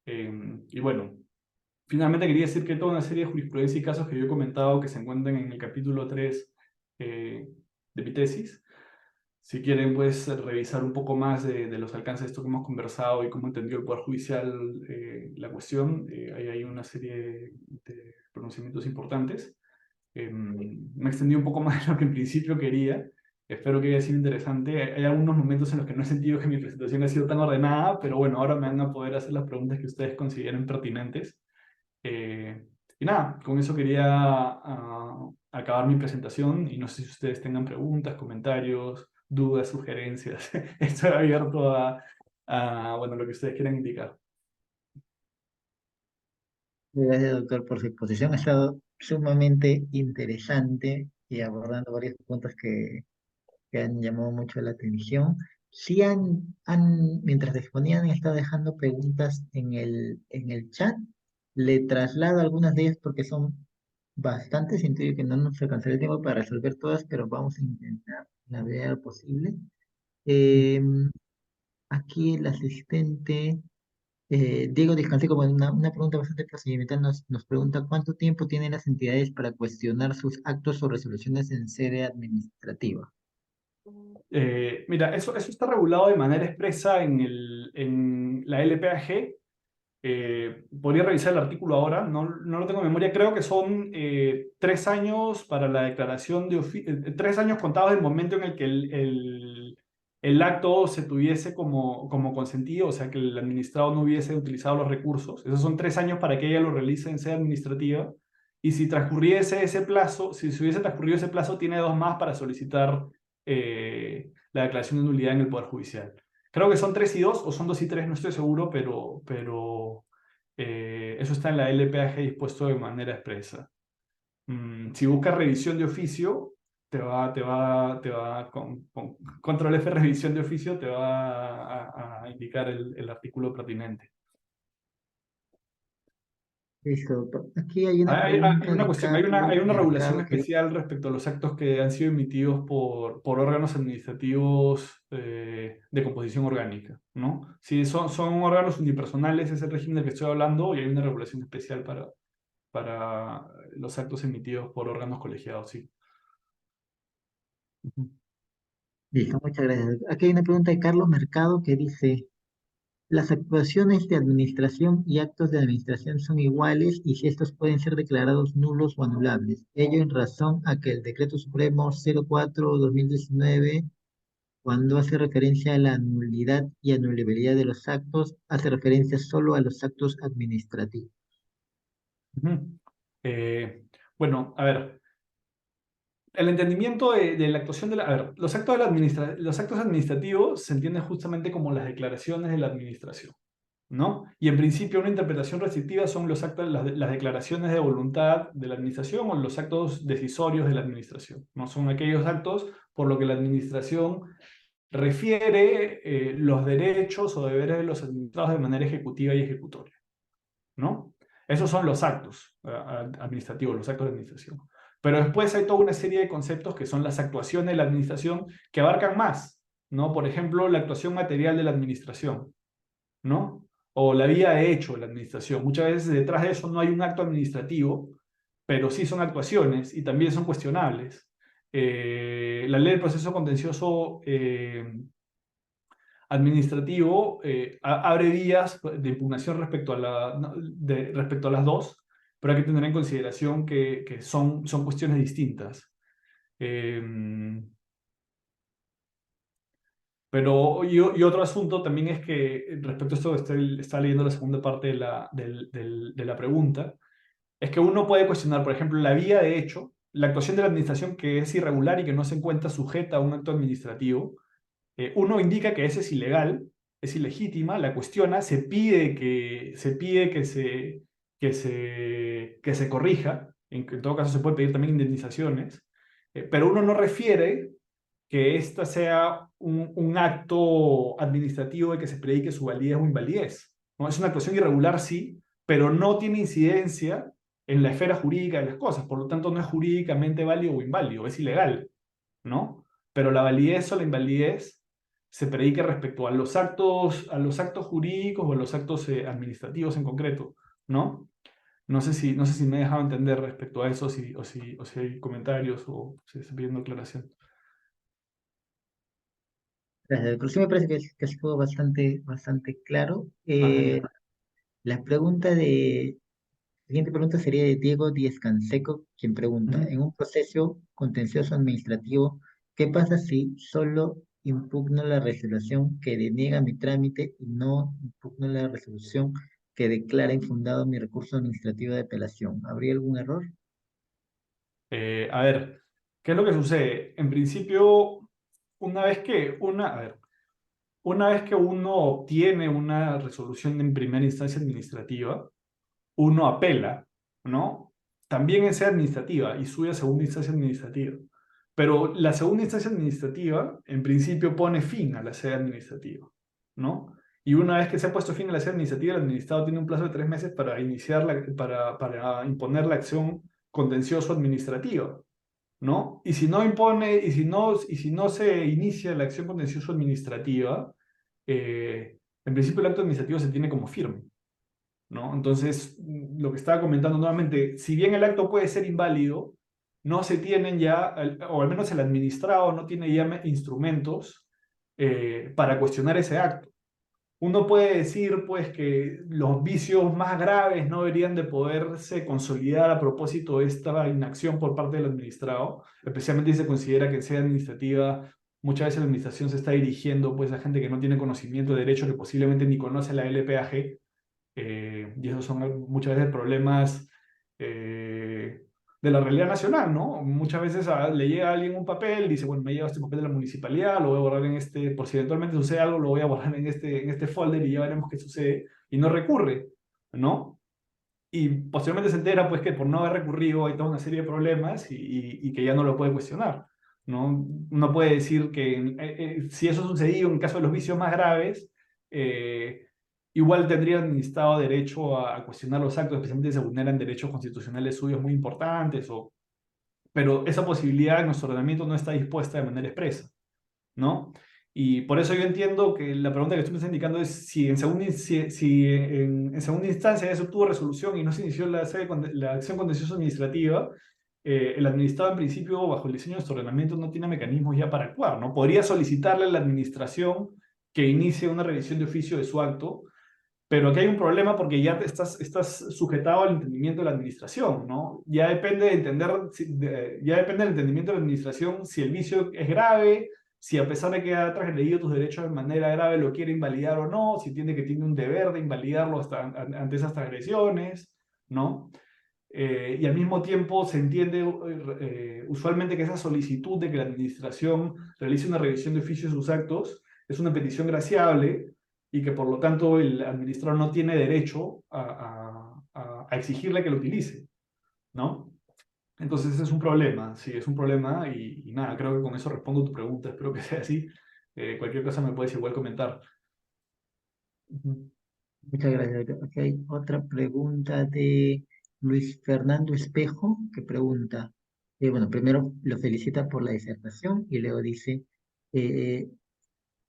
Y bueno, finalmente quería decir que toda una serie de jurisprudencia y casos que yo he comentado que se encuentran en el capítulo 3 de mi tesis, si quieren pues revisar un poco más de los alcances de esto que hemos conversado y cómo entendió el Poder Judicial la cuestión, ahí hay una serie de pronunciamientos importantes. Me extendí un poco más de lo que en principio quería. Espero que haya sido interesante. Hay algunos momentos en los que no he sentido que mi presentación ha sido tan ordenada, pero bueno, ahora me van a poder hacer las preguntas que ustedes consideren pertinentes. Y nada, con eso quería acabar mi presentación y no sé si ustedes tengan preguntas, comentarios, dudas, sugerencias. Estoy abierto bueno, lo que ustedes quieran indicar. Gracias, doctor, por su exposición. Ha estado sumamente interesante y abordando varios puntos que han llamado mucho la atención. Sí mientras exponían, han estado dejando preguntas en el chat. Le traslado algunas de ellas porque son bastantes. Siento yo que no nos alcanzará el tiempo para resolver todas, pero vamos a intentar la medida de lo posible. Eh, Aquí el asistente. Diego Descanseco, con una pregunta bastante procedimental, nos pregunta cuánto tiempo tienen las entidades para cuestionar sus actos o resoluciones en sede administrativa. Mira, eso está regulado de manera expresa en la LPAG. Podría revisar el artículo ahora, no lo tengo en memoria. Creo que son 3 años para la declaración de 3 años contados del momento en el que el acto se tuviese como consentido, o sea, que el administrado no hubiese utilizado los recursos. Esos son 3 años para que ella lo realice en sede administrativa. Y si transcurriese ese plazo, si se hubiese transcurrido ese plazo, tiene 2 más para solicitar la declaración de nulidad en el Poder Judicial. Creo que son 3 y 2 o son 2 y 3, no estoy seguro, pero eso está en la LPAG dispuesto de manera expresa. Si buscas revisión de oficio, con control F revisión de oficio, te va a indicar el artículo pertinente. Listo, doctor. Aquí hay una Hay pregunta una de cuestión, hay Carlos una regulación Mercado que especial respecto a los actos que han sido emitidos por órganos administrativos de composición orgánica, ¿no? Si son órganos unipersonales, es el régimen del que estoy hablando, y hay una regulación especial para los actos emitidos por órganos colegiados, sí. Ujú. Listo, muchas gracias. Aquí hay una pregunta de Carlos Mercado que dice, ¿las actuaciones de administración y actos de administración son iguales y si estos pueden ser declarados nulos o anulables? Ello en razón a que el Decreto Supremo 04/2019, cuando hace referencia a la nulidad y anulabilidad de los actos, hace referencia solo a los actos administrativos. Ujú. Bueno, a ver, el entendimiento de la actuación a ver, los actos administrativos se entienden justamente como las declaraciones de la administración, ¿no? Y en principio una interpretación restrictiva son los actos, las declaraciones de voluntad de la administración o los actos decisorios de la administración, ¿no? Son aquellos actos por lo que la administración refiere los derechos o deberes de los administrados de manera ejecutiva y ejecutoria, ¿no? Esos son los actos administrativos, los actos de administración. Pero después hay toda una serie de conceptos que son las actuaciones de la administración que abarcan más, ¿no? Por ejemplo, la actuación material de la administración, ¿no? O la vía de hecho de la administración. Muchas veces detrás de eso no hay un acto administrativo, pero sí son actuaciones y también son cuestionables. La ley del proceso contencioso administrativo abre vías de impugnación respecto a, no, respecto a las dos, pero hay que tener en consideración que son cuestiones distintas. Eh, y otro asunto también es que respecto a esto, está leyendo la segunda parte de la pregunta, es que uno puede cuestionar, por ejemplo, la vía de hecho, la actuación de la administración que es irregular y que no se encuentra sujeta a un acto administrativo. Uno indica que ese es ilegal es ilegítima, la cuestiona, que se corrija, en todo caso se puede pedir también indemnizaciones, pero uno no refiere que esta sea un acto administrativo de que se predique su validez o invalidez, ¿no? Es una actuación irregular, sí, pero no tiene incidencia en la esfera jurídica de las cosas, por lo tanto no es jurídicamente válido o inválido, es ilegal, ¿no? Pero la validez o la invalidez se predica respecto a los actos jurídicos o a los actos administrativos en concreto, ¿no? No sé si me he dejado entender respecto a eso, o si hay comentarios o si está pidiendo aclaración. Gracias. Pero sí me parece que ha sido bastante claro. Ah, genial. La siguiente pregunta sería de Diego Díez Canseco, quien pregunta, Ujú. en un proceso contencioso administrativo, ¿qué pasa si solo impugno la resolución que deniega mi trámite y no impugno la resolución que declara infundado mi recurso administrativo de apelación? ¿Habría algún error? A ver, ¿qué es lo que sucede? En principio, a ver, una vez que uno obtiene una resolución en primera instancia administrativa, uno apela, ¿no? También es administrativa y sube a segunda instancia administrativa. Pero la segunda instancia administrativa, en principio, pone fin a la sede administrativa, ¿no? Y una vez que se ha puesto fin a la sede administrativa, el administrado tiene un plazo de 3 meses para para imponer la acción contencioso administrativa, ¿no? Y si no se inicia la acción contencioso administrativa, en principio el acto administrativo se tiene como firme, ¿no? Entonces, lo que estaba comentando nuevamente, si bien el acto puede ser inválido, no se tienen ya, o al menos el administrado no tiene ya instrumentos para cuestionar ese acto. Uno puede decir, pues, que los vicios más graves no deberían de poderse consolidar a propósito de esta inacción por parte del administrado, especialmente si se considera que en sede administrativa muchas veces la administración se está dirigiendo, pues, a gente que no tiene conocimiento de derecho, que posiblemente ni conoce la LPAG, y esos son muchas veces problemas de la realidad nacional, ¿no? Muchas veces le llega a alguien un papel, dice, bueno, me ha llegado este papel de la municipalidad, lo voy a borrar en este, por si eventualmente sucede algo, lo voy a borrar en este folder y ya veremos qué sucede, y no recurre, ¿no? Y posteriormente se entera, pues, que por no haber recurrido hay toda una serie de problemas y que ya no lo puede cuestionar, ¿no? Uno puede decir que si eso ha sucedido en el caso de los vicios más graves, eh, igual tendría el Estado derecho a cuestionar los actos, especialmente si se vulneran derechos constitucionales suyos muy importantes, pero esa posibilidad en nuestro ordenamiento no está dispuesta de manera expresa, ¿no? Y por eso yo entiendo que la pregunta que tú me estás indicando es si en segunda instancia ya se obtuvo resolución y no se inició la acción contenciosa administrativa, el administrado en principio, bajo el diseño de nuestro ordenamiento, no tiene mecanismos ya para actuar, ¿no? Podría solicitarle a la administración que inicie una revisión de oficio de su acto, pero aquí hay un problema porque ya estás sujetado al entendimiento de la administración, ¿no? Ya depende de entender, ya depende del entendimiento de la administración si el vicio es grave, si a pesar de que ha transgredido tus derechos de manera grave lo quiere invalidar o no, si entiende que tiene un deber de invalidarlo ante esas transgresiones, ¿no? Y al mismo tiempo se entiende usualmente que esa solicitud de que la administración realice una revisión de oficio de sus actos es una petición graciable y que por lo tanto el administrador no tiene derecho a exigirle que lo utilice, ¿no? Entonces ese es un problema, sí, es un problema y nada, creo que con eso respondo tu pregunta, espero que sea así. Cualquier cosa me puedes igual comentar. Ujú. Muchas gracias. Aquí hay otra pregunta de Luis Fernando Espejo, que pregunta, bueno, primero lo felicita por la disertación y luego dice, eh,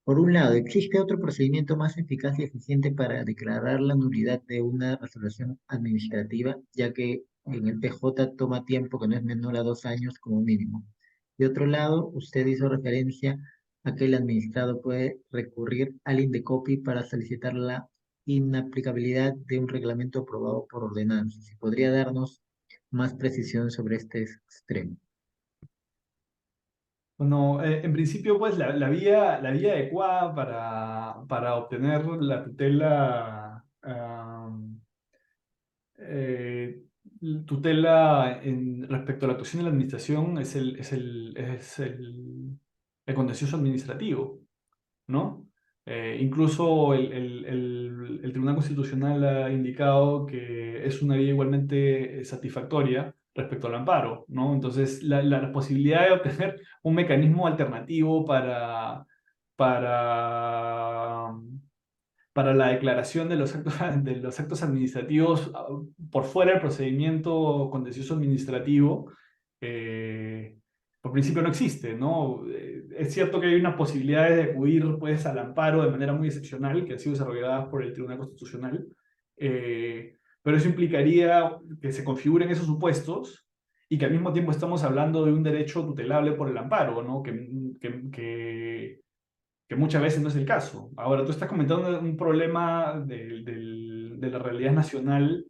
por un lado, ¿existe otro procedimiento más eficaz y eficiente para declarar la nulidad de una resolución administrativa, ya que en el PJ toma tiempo que no es menor a 2 años como mínimo? De otro lado, usted hizo referencia a que el administrado puede recurrir al INDECOPI para solicitar la inaplicabilidad de un reglamento aprobado por ordenanza. Si podría darnos más precisión sobre este extremo. Bueno, en principio, pues la vía adecuada para obtener la tutela, eh, respecto a la actuación de la administración es el contencioso administrativo, ¿no? Incluso el Tribunal Constitucional ha indicado que es una vía igualmente satisfactoria respecto al amparo, ¿no? Entonces, la posibilidad de obtener un mecanismo alternativo para, para la declaración de los actos administrativos por fuera del procedimiento contencioso administrativo, eh, por principio no existe, ¿no? Es cierto que hay unas posibilidades de acudir pues, al amparo de manera muy excepcional, que han sido desarrolladas por el Tribunal Constitucional, pero eso implicaría que se configuren esos supuestos y que al mismo tiempo estamos hablando de un derecho tutelable por el amparo, ¿no? Que muchas veces no es el caso. Ahora, tú estás comentando un problema de la realidad nacional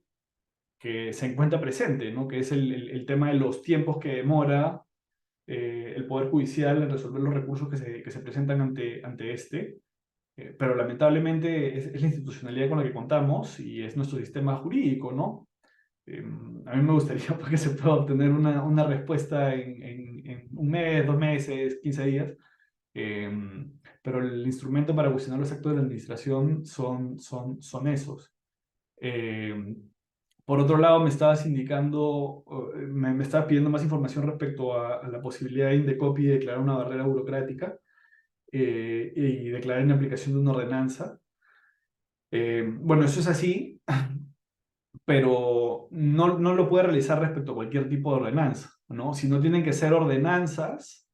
que se encuentra presente, ¿no? Que es el tema de los tiempos que demora el Poder Judicial en resolver los recursos que se presentan ante este. Pero lamentablemente es la institucionalidad con la que contamos y es nuestro sistema jurídico, ¿no? A mí me gustaría pues, que se pueda obtener una respuesta en un mes, 2 meses, 15 días, pero el instrumento para cuestionar los actos de la administración son esos. Eh, por otro lado, me estabas indicando, me estabas pidiendo más información respecto a la posibilidad de Indecopi de declarar una barrera burocrática y declarar en aplicación de una ordenanza. Bueno, eso es así, pero no lo puede realizar respecto a cualquier tipo de ordenanza, ¿no? Sino tienen que ser ordenanzas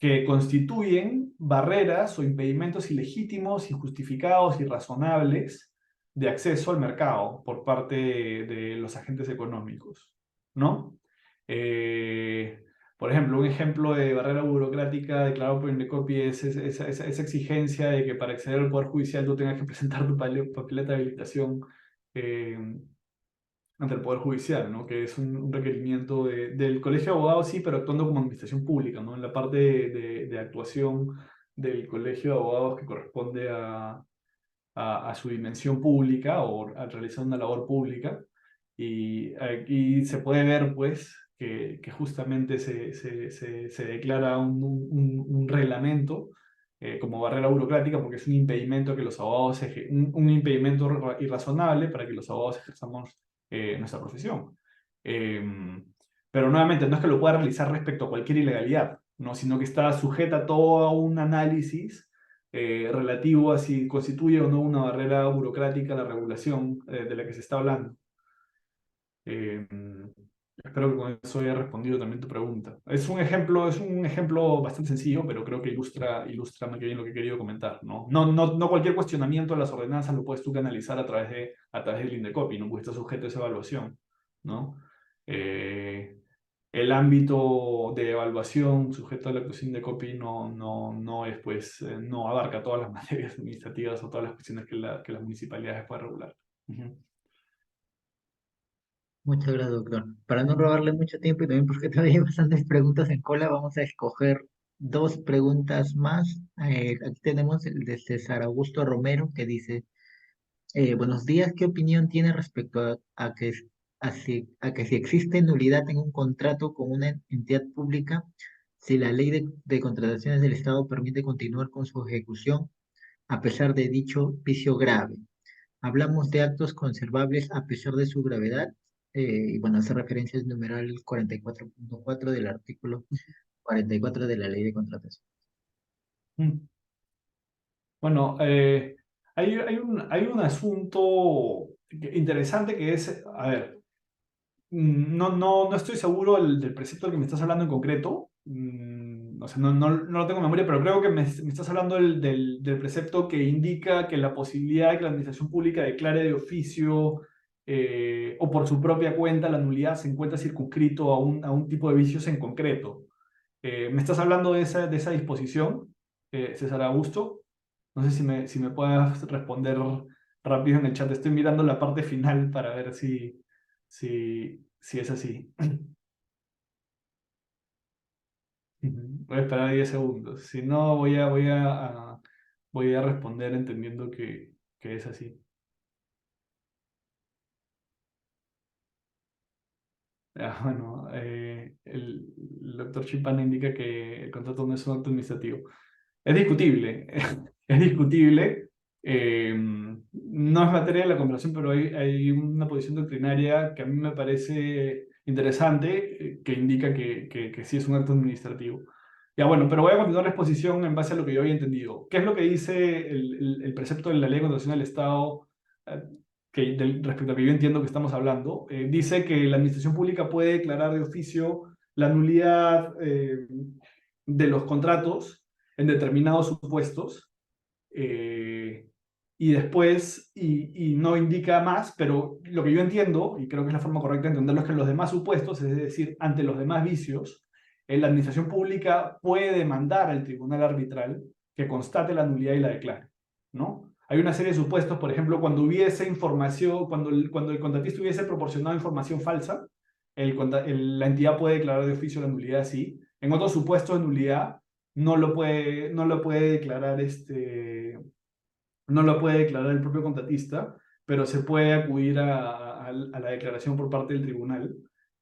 que constituyen barreras o impedimentos ilegítimos, injustificados y razonables de acceso al mercado por parte de los agentes económicos, ¿no? Eh, por ejemplo, un ejemplo de barrera burocrática declarado por Indecopi es esa exigencia de que para acceder al Poder Judicial tú tengas que presentar tu papeleta de habilitación eh, ante el Poder Judicial, ¿no? Que es un requerimiento del Colegio de Abogados, sí, pero actuando como administración pública, ¿no? En la parte de actuación del Colegio de Abogados que corresponde a su dimensión pública o a realizar una labor pública. Y aquí se puede ver, pues, que justamente se declara un reglamento como barrera burocrática porque es un impedimento que los abogados, un impedimento irrazonable para que los abogados ejerzamos nuestra profesión. Eh, pero nuevamente, no es que lo pueda realizar respecto a cualquier ilegalidad, ¿no? Sino que está sujeta a todo un análisis relativo a si constituye o no una barrera burocrática la regulación de la que se está hablando. Eh, Espero que con eso haya respondido también tu pregunta. Es un ejemplo bastante sencillo, pero creo que ilustra muy bien lo que he querido comentar, ¿no? No cualquier cuestionamiento de las ordenanzas lo puedes tú canalizar a través del Indecopi, ¿no? Porque está sujeto a esa evaluación, ¿no? Eh, el ámbito de evaluación sujeto a la actuación de copy no es, pues, no abarca todas las materias administrativas o todas las cuestiones que las municipalidades pueden regular. Ujú. Muchas gracias, doctor. Para no robarle mucho tiempo y también porque todavía hay bastantes preguntas en cola, vamos a escoger dos preguntas más. Aquí tenemos el de César Augusto Romero que dice, buenos días, ¿qué opinión tiene respecto a que si existe nulidad en un contrato con una entidad pública, si la ley de contrataciones del Estado permite continuar con su ejecución a pesar de dicho vicio grave? Hablamos de actos conservables a pesar de su gravedad. Y bueno, hace referencia al numeral 44.4 del artículo 44 de la Ley de Contratación. Mm. Bueno, hay un asunto interesante que es, a ver, no estoy seguro del precepto del que me estás hablando en concreto. O sea, no lo tengo en memoria, pero creo que me estás hablando del precepto que indica que la posibilidad de que la administración pública declare de oficio o por su propia cuenta la nulidad se encuentra circunscrito a un tipo de vicios en concreto. ¿Me estás hablando de esa disposición, César Augusto? No sé si me puedes responder rápido en el chat. Estoy mirando la parte final para ver si es así. Voy a esperar 10 segundos. Si no, voy a responder entendiendo que es así. Bueno, el doctor Chipana indica que el contrato no es un acto administrativo. Es discutible. es discutible. No es materia de la conversación, pero hay una posición doctrinaria que a mí me parece interesante, que indica que sí es un acto administrativo. Ya bueno, pero voy a continuar la exposición en base a lo que yo había entendido. ¿Qué es lo que dice el precepto de la Ley de Contratación del Estado, eh, respecto a que yo entiendo que estamos hablando? Dice que la administración pública puede declarar de oficio la nulidad de los contratos en determinados supuestos, eh, y después, y no indica más, pero lo que yo entiendo, y creo que es la forma correcta de entenderlo, es que en los demás supuestos, es decir, ante los demás vicios, la administración pública puede demandar al tribunal arbitral que constate la nulidad y la declare, ¿no? Hay una serie de supuestos, por ejemplo, cuando hubiese información, cuando el contratista hubiese proporcionado información falsa, la entidad puede declarar de oficio la nulidad, sí. En otros supuestos de nulidad, no lo puede declarar no lo puede declarar el propio contratista, pero se puede acudir a la declaración por parte del tribunal.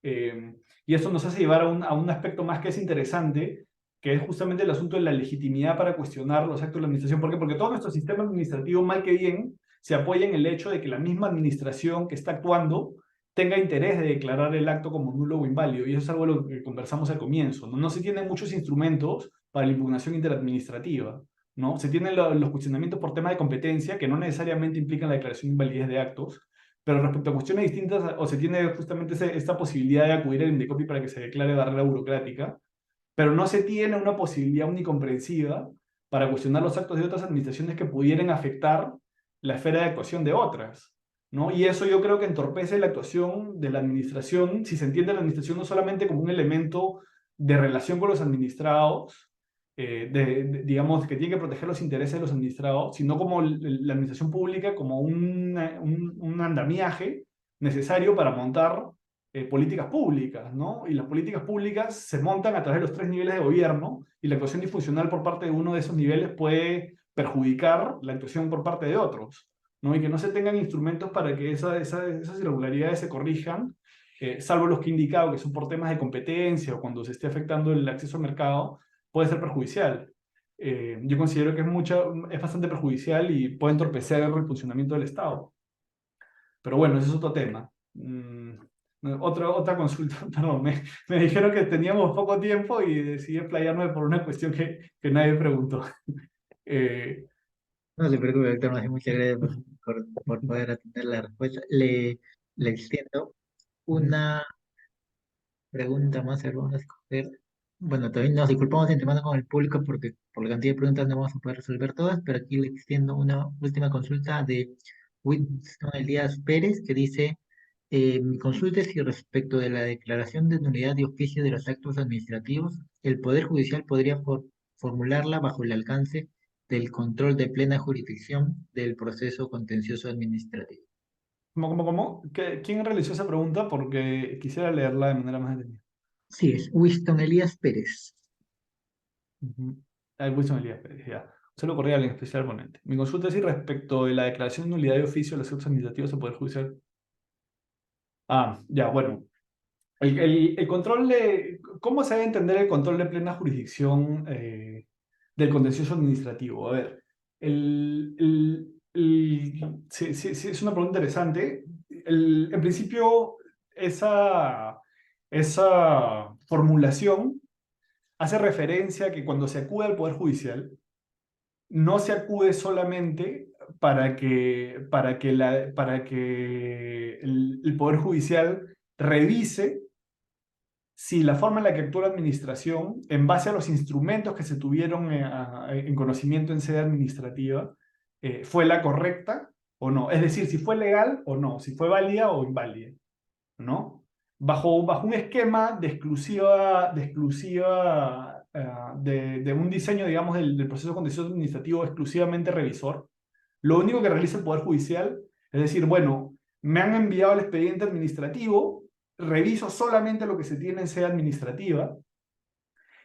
Y eso nos hace llevar a un aspecto más que es interesante, que es justamente el asunto de la legitimidad para cuestionar los actos de la administración. ¿Por qué? Porque todo nuestro sistema administrativo, mal que bien, se apoya en el hecho de que la misma administración que está actuando tenga interés de declarar el acto como nulo o inválido. Y eso es algo de lo que conversamos al comienzo. No se tienen muchos instrumentos para la impugnación interadministrativa, ¿no? Se tienen los cuestionamientos por tema de competencia, que no necesariamente implican la declaración de invalidez de actos, pero respecto a cuestiones distintas, o se tiene justamente esta posibilidad de acudir al INDECOPI para que se declare barrera burocrática, pero no se tiene una posibilidad omnicomprensiva para cuestionar los actos de otras administraciones que pudieran afectar la esfera de actuación de otras, ¿no? Y eso yo creo que entorpece la actuación de la administración, si se entiende la administración no solamente como un elemento de relación con los administrados, digamos, que tiene que proteger los intereses de los administrados, sino como la administración pública, como un andamiaje necesario para montar políticas públicas, ¿no? Y las políticas públicas se montan a través de los tres niveles de gobierno y la actuación disfuncional por parte de uno de esos niveles puede perjudicar la actuación por parte de otros, ¿no? Y que no se tengan instrumentos para que esas irregularidades se corrijan, salvo los que he indicado, que son por temas de competencia o cuando se esté afectando el acceso al mercado, puede ser perjudicial. Yo considero que es bastante perjudicial y puede entorpecer el funcionamiento del Estado. Pero bueno, ese es otro tema. Otra consulta, perdón, me dijeron que teníamos poco tiempo y decidí explayarme por una cuestión que nadie preguntó. Eh, No se preocupe, doctor, más bien muchas gracias por poder atender la respuesta. Le extiendo Ujú. una pregunta más, a ver, vamos a escoger. Bueno, también nos disculpamos de antemano con el público porque por la cantidad de preguntas no vamos a poder resolver todas, pero aquí le extiendo una última consulta de Winston Elías Pérez que dice, mi consulta es si respecto de la declaración de nulidad de oficio de los actos administrativos, el Poder Judicial podría formularla bajo el alcance del control de plena jurisdicción del proceso contencioso administrativo. ¿Cómo? ¿Quién realizó esa pregunta? Porque quisiera leerla de manera más detallada. Sí, es Winston Elías Pérez. Ujú. Wilson Elías Pérez, ya. Solo corría al especial ponente. Mi consulta es si respecto de la declaración de nulidad de oficio de los actos administrativos del Poder Judicial. Ah, ya, bueno. El control de, ¿cómo se debe entender el control de plena jurisdicción del contencioso administrativo? A ver, sí, sí, sí, es una pregunta interesante. En principio, esa formulación hace referencia a que cuando se acude al Poder Judicial, no se acude solamente para que el Poder Judicial revise si la forma en la que actúa la administración, en base a los instrumentos que se tuvieron en conocimiento en sede administrativa, fue la correcta o no. Es decir, si fue legal o no, si fue válida o inválida, ¿no? Bajo un esquema de un diseño, digamos, del proceso contencioso administrativo exclusivamente revisor, lo único que realiza el Poder Judicial es decir, bueno, me han enviado el expediente administrativo, reviso solamente lo que se tiene en sede administrativa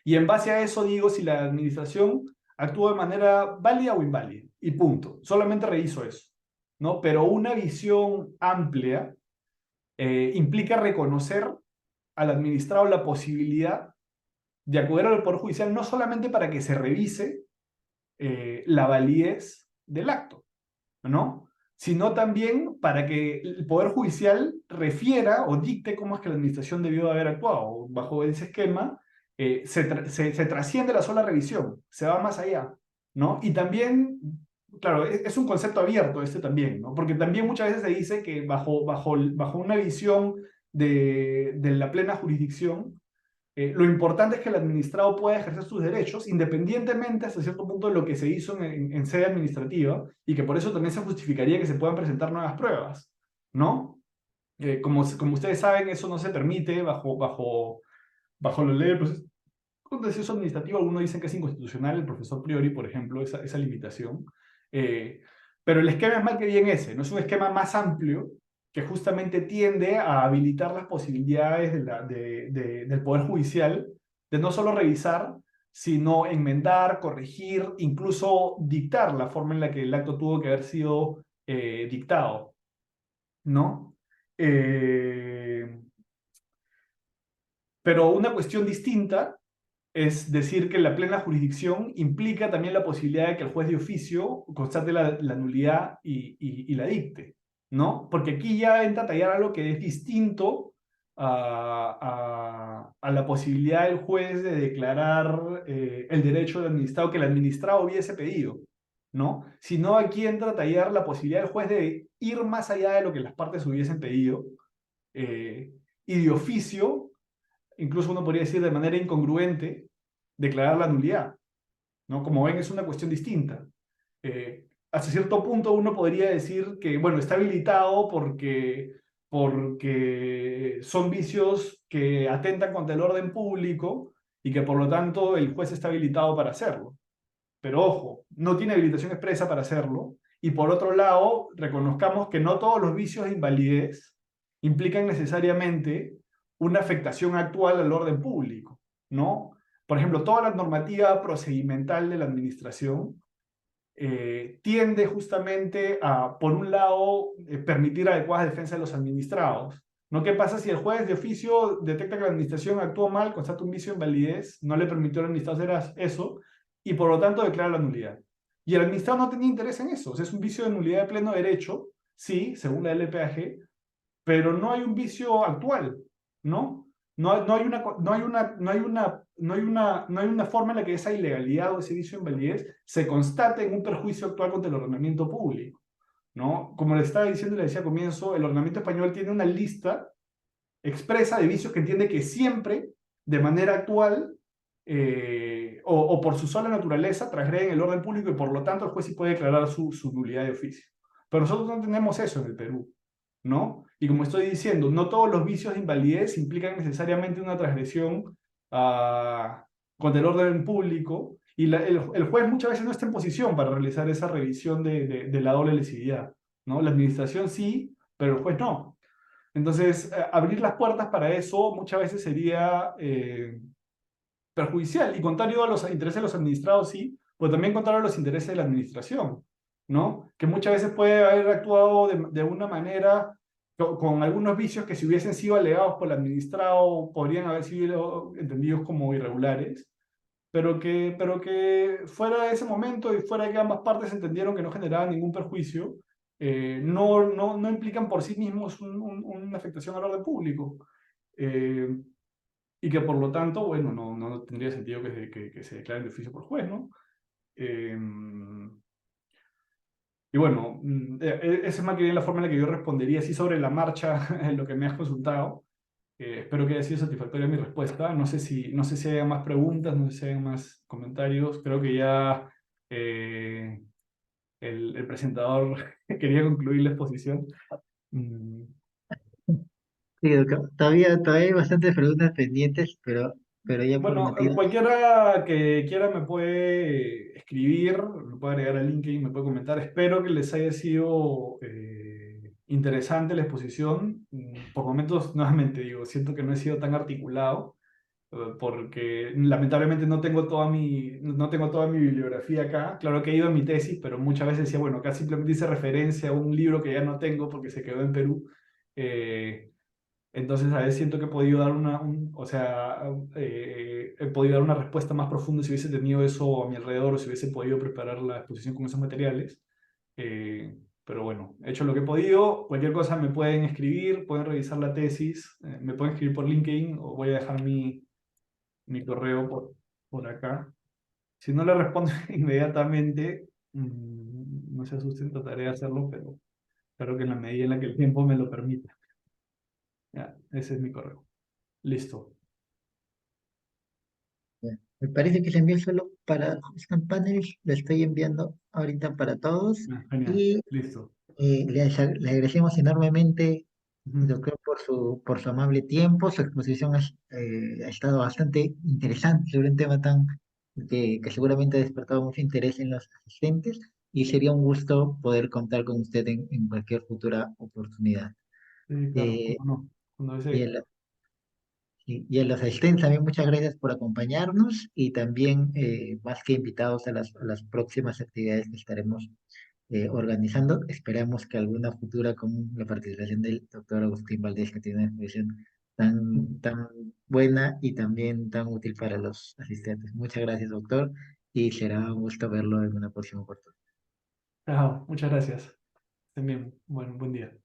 y en base a eso digo si la administración actuó de manera válida o inválida y punto. Solamente reviso eso, ¿no? Pero una visión amplia implica reconocer al administrado la posibilidad de acudir al Poder Judicial no solamente para que se revise la validez del acto, ¿no? Sino también para que el Poder Judicial refiera o dicte cómo es que la administración debió haber actuado. Bajo ese esquema, se trasciende la sola revisión, se va más allá, ¿no? Y también, claro, es un concepto abierto este también, ¿no? Porque también muchas veces se dice que bajo una visión de la plena jurisdicción, lo importante es que el administrado pueda ejercer sus derechos independientemente hasta cierto punto de lo que se hizo en sede administrativa y que por eso también se justificaría que se puedan presentar nuevas pruebas, ¿no? Como ustedes saben, eso no se permite bajo la ley del proceso administrativo. Algunos dicen que es inconstitucional, el profesor Priori, por ejemplo, esa limitación. Eh, pero el esquema es mal que bien ese, ¿no? Es un esquema más amplio que justamente tiende a habilitar las posibilidades del Poder Judicial de no solo revisar, sino enmendar, corregir, incluso dictar la forma en la que el acto tuvo que haber sido dictado, ¿no? Eh, pero una cuestión distinta es decir que la plena jurisdicción implica también la posibilidad de que el juez de oficio constate la nulidad y la dicte, ¿no? Porque aquí ya entra a tallar algo que es distinto a la posibilidad del juez de declarar el derecho del administrado que el administrado hubiese pedido, ¿no? Sino aquí entra a tallar la posibilidad del juez de ir más allá de lo que las partes hubiesen pedido eh, y de oficio, incluso uno podría decir de manera incongruente, declarar la nulidad, ¿no? Como ven, es una cuestión distinta. Hasta cierto punto uno podría decir que, bueno, está habilitado porque son vicios que atentan contra el orden público y que por lo tanto el juez está habilitado para hacerlo. Pero ojo, no tiene habilitación expresa para hacerlo. Y por otro lado, reconozcamos que no todos los vicios de invalidez implican necesariamente una afectación actual al orden público, ¿no? Por ejemplo, toda la normativa procedimental de la administración tiende justamente a, por un lado, permitir adecuadas defensas de los administrados. ¿No? ¿Qué pasa si el juez de oficio detecta que la administración actuó mal, constata un vicio de invalidez, no le permitió al administrador hacer eso y por lo tanto declara la nulidad? Y el administrador no tenía interés en eso, o sea, es un vicio de nulidad de pleno derecho, sí, según la LPAG, pero no hay un vicio actual, ¿no? No hay una forma en la que esa ilegalidad o ese vicio de invalidez se constate en un perjuicio actual contra el ordenamiento público, ¿no? Como le estaba diciendo y le decía al comienzo, el ordenamiento español tiene una lista expresa de vicios que entiende que siempre, de manera actual, o por su sola naturaleza, transgreden el orden público y por lo tanto el juez sí puede declarar su nulidad de oficio. Pero nosotros no tenemos eso en el Perú, ¿no? Y como estoy diciendo, no todos los vicios de invalidez implican necesariamente una transgresión contra el orden público y el juez muchas veces no está en posición para realizar esa revisión de la doble lesividad, ¿no? La administración sí, pero el juez no. Entonces, abrir las puertas para eso muchas veces sería perjudicial y contrario a los intereses de los administrados, sí, pero también contrario a los intereses de la administración, ¿no? Que muchas veces puede haber actuado de una manera con algunos vicios que si hubiesen sido alegados por el administrado podrían haber sido entendidos como irregulares, pero que fuera de ese momento y fuera de que ambas partes entendieron que no generaban ningún perjuicio, no implican por sí mismos una afectación al orden público. Eh, y que por lo tanto, bueno, no tendría sentido que se declaren de oficio por juez, ¿no? Eh, y bueno, esa es más que bien la forma en la que yo respondería así sobre la marcha en lo que me has consultado. Espero que haya sido satisfactoria mi respuesta. No sé si hay más preguntas, no sé si hay más comentarios. Creo que ya eh, el presentador quería concluir la exposición. Mm, Sí, todavía hay bastantes preguntas pendientes, pero ya por Bueno, motivos. cualquiera que quiera me puede escribir, me puede agregar al LinkedIn, me puede comentar. Espero que les haya sido interesante la exposición. Por momentos, nuevamente digo, siento que no he sido tan articulado, porque lamentablemente no tengo toda mi bibliografía acá. Claro que he ido a mi tesis, pero muchas veces decía, bueno, acá simplemente hice referencia a un libro que ya no tengo porque se quedó en Perú. Eh, Entonces, a veces siento que he podido dar o sea, he podido dar una respuesta más profunda si hubiese tenido eso a mi alrededor o si hubiese podido preparar la exposición con esos materiales. Pero bueno, he hecho lo que he podido. Cualquier cosa me pueden escribir, pueden revisar la tesis, me pueden escribir por LinkedIn o voy a dejar mi correo por acá. Si no le respondo inmediatamente, no se asusten, trataré de hacerlo, pero espero que en la medida en la que el tiempo me lo permita. Ya, ese es mi correo. Listo. Ya. Me parece que se envió solo para Houston Panels, lo estoy enviando ahorita para todos Ah, genial. y Listo. le agradecemos enormemente, Ujú. doctor, por su amable tiempo. Su exposición ha estado bastante interesante sobre un tema que seguramente ha despertado mucho interés en los asistentes y sería un gusto poder contar con usted en cualquier futura oportunidad. Sí, claro, Eh, cómo no. Cuando y, desee. a la- y a los asistentes también muchas gracias por acompañarnos y también más que invitados a las próximas actividades que estaremos organizando. Esperamos que alguna futura con la participación del doctor Agustín Valdés, que tiene una exposición tan buena y también tan útil para los asistentes. Muchas gracias, doctor, y será un gusto verlo en una próxima oportunidad. Chao, muchas gracias. También, bueno, buen día.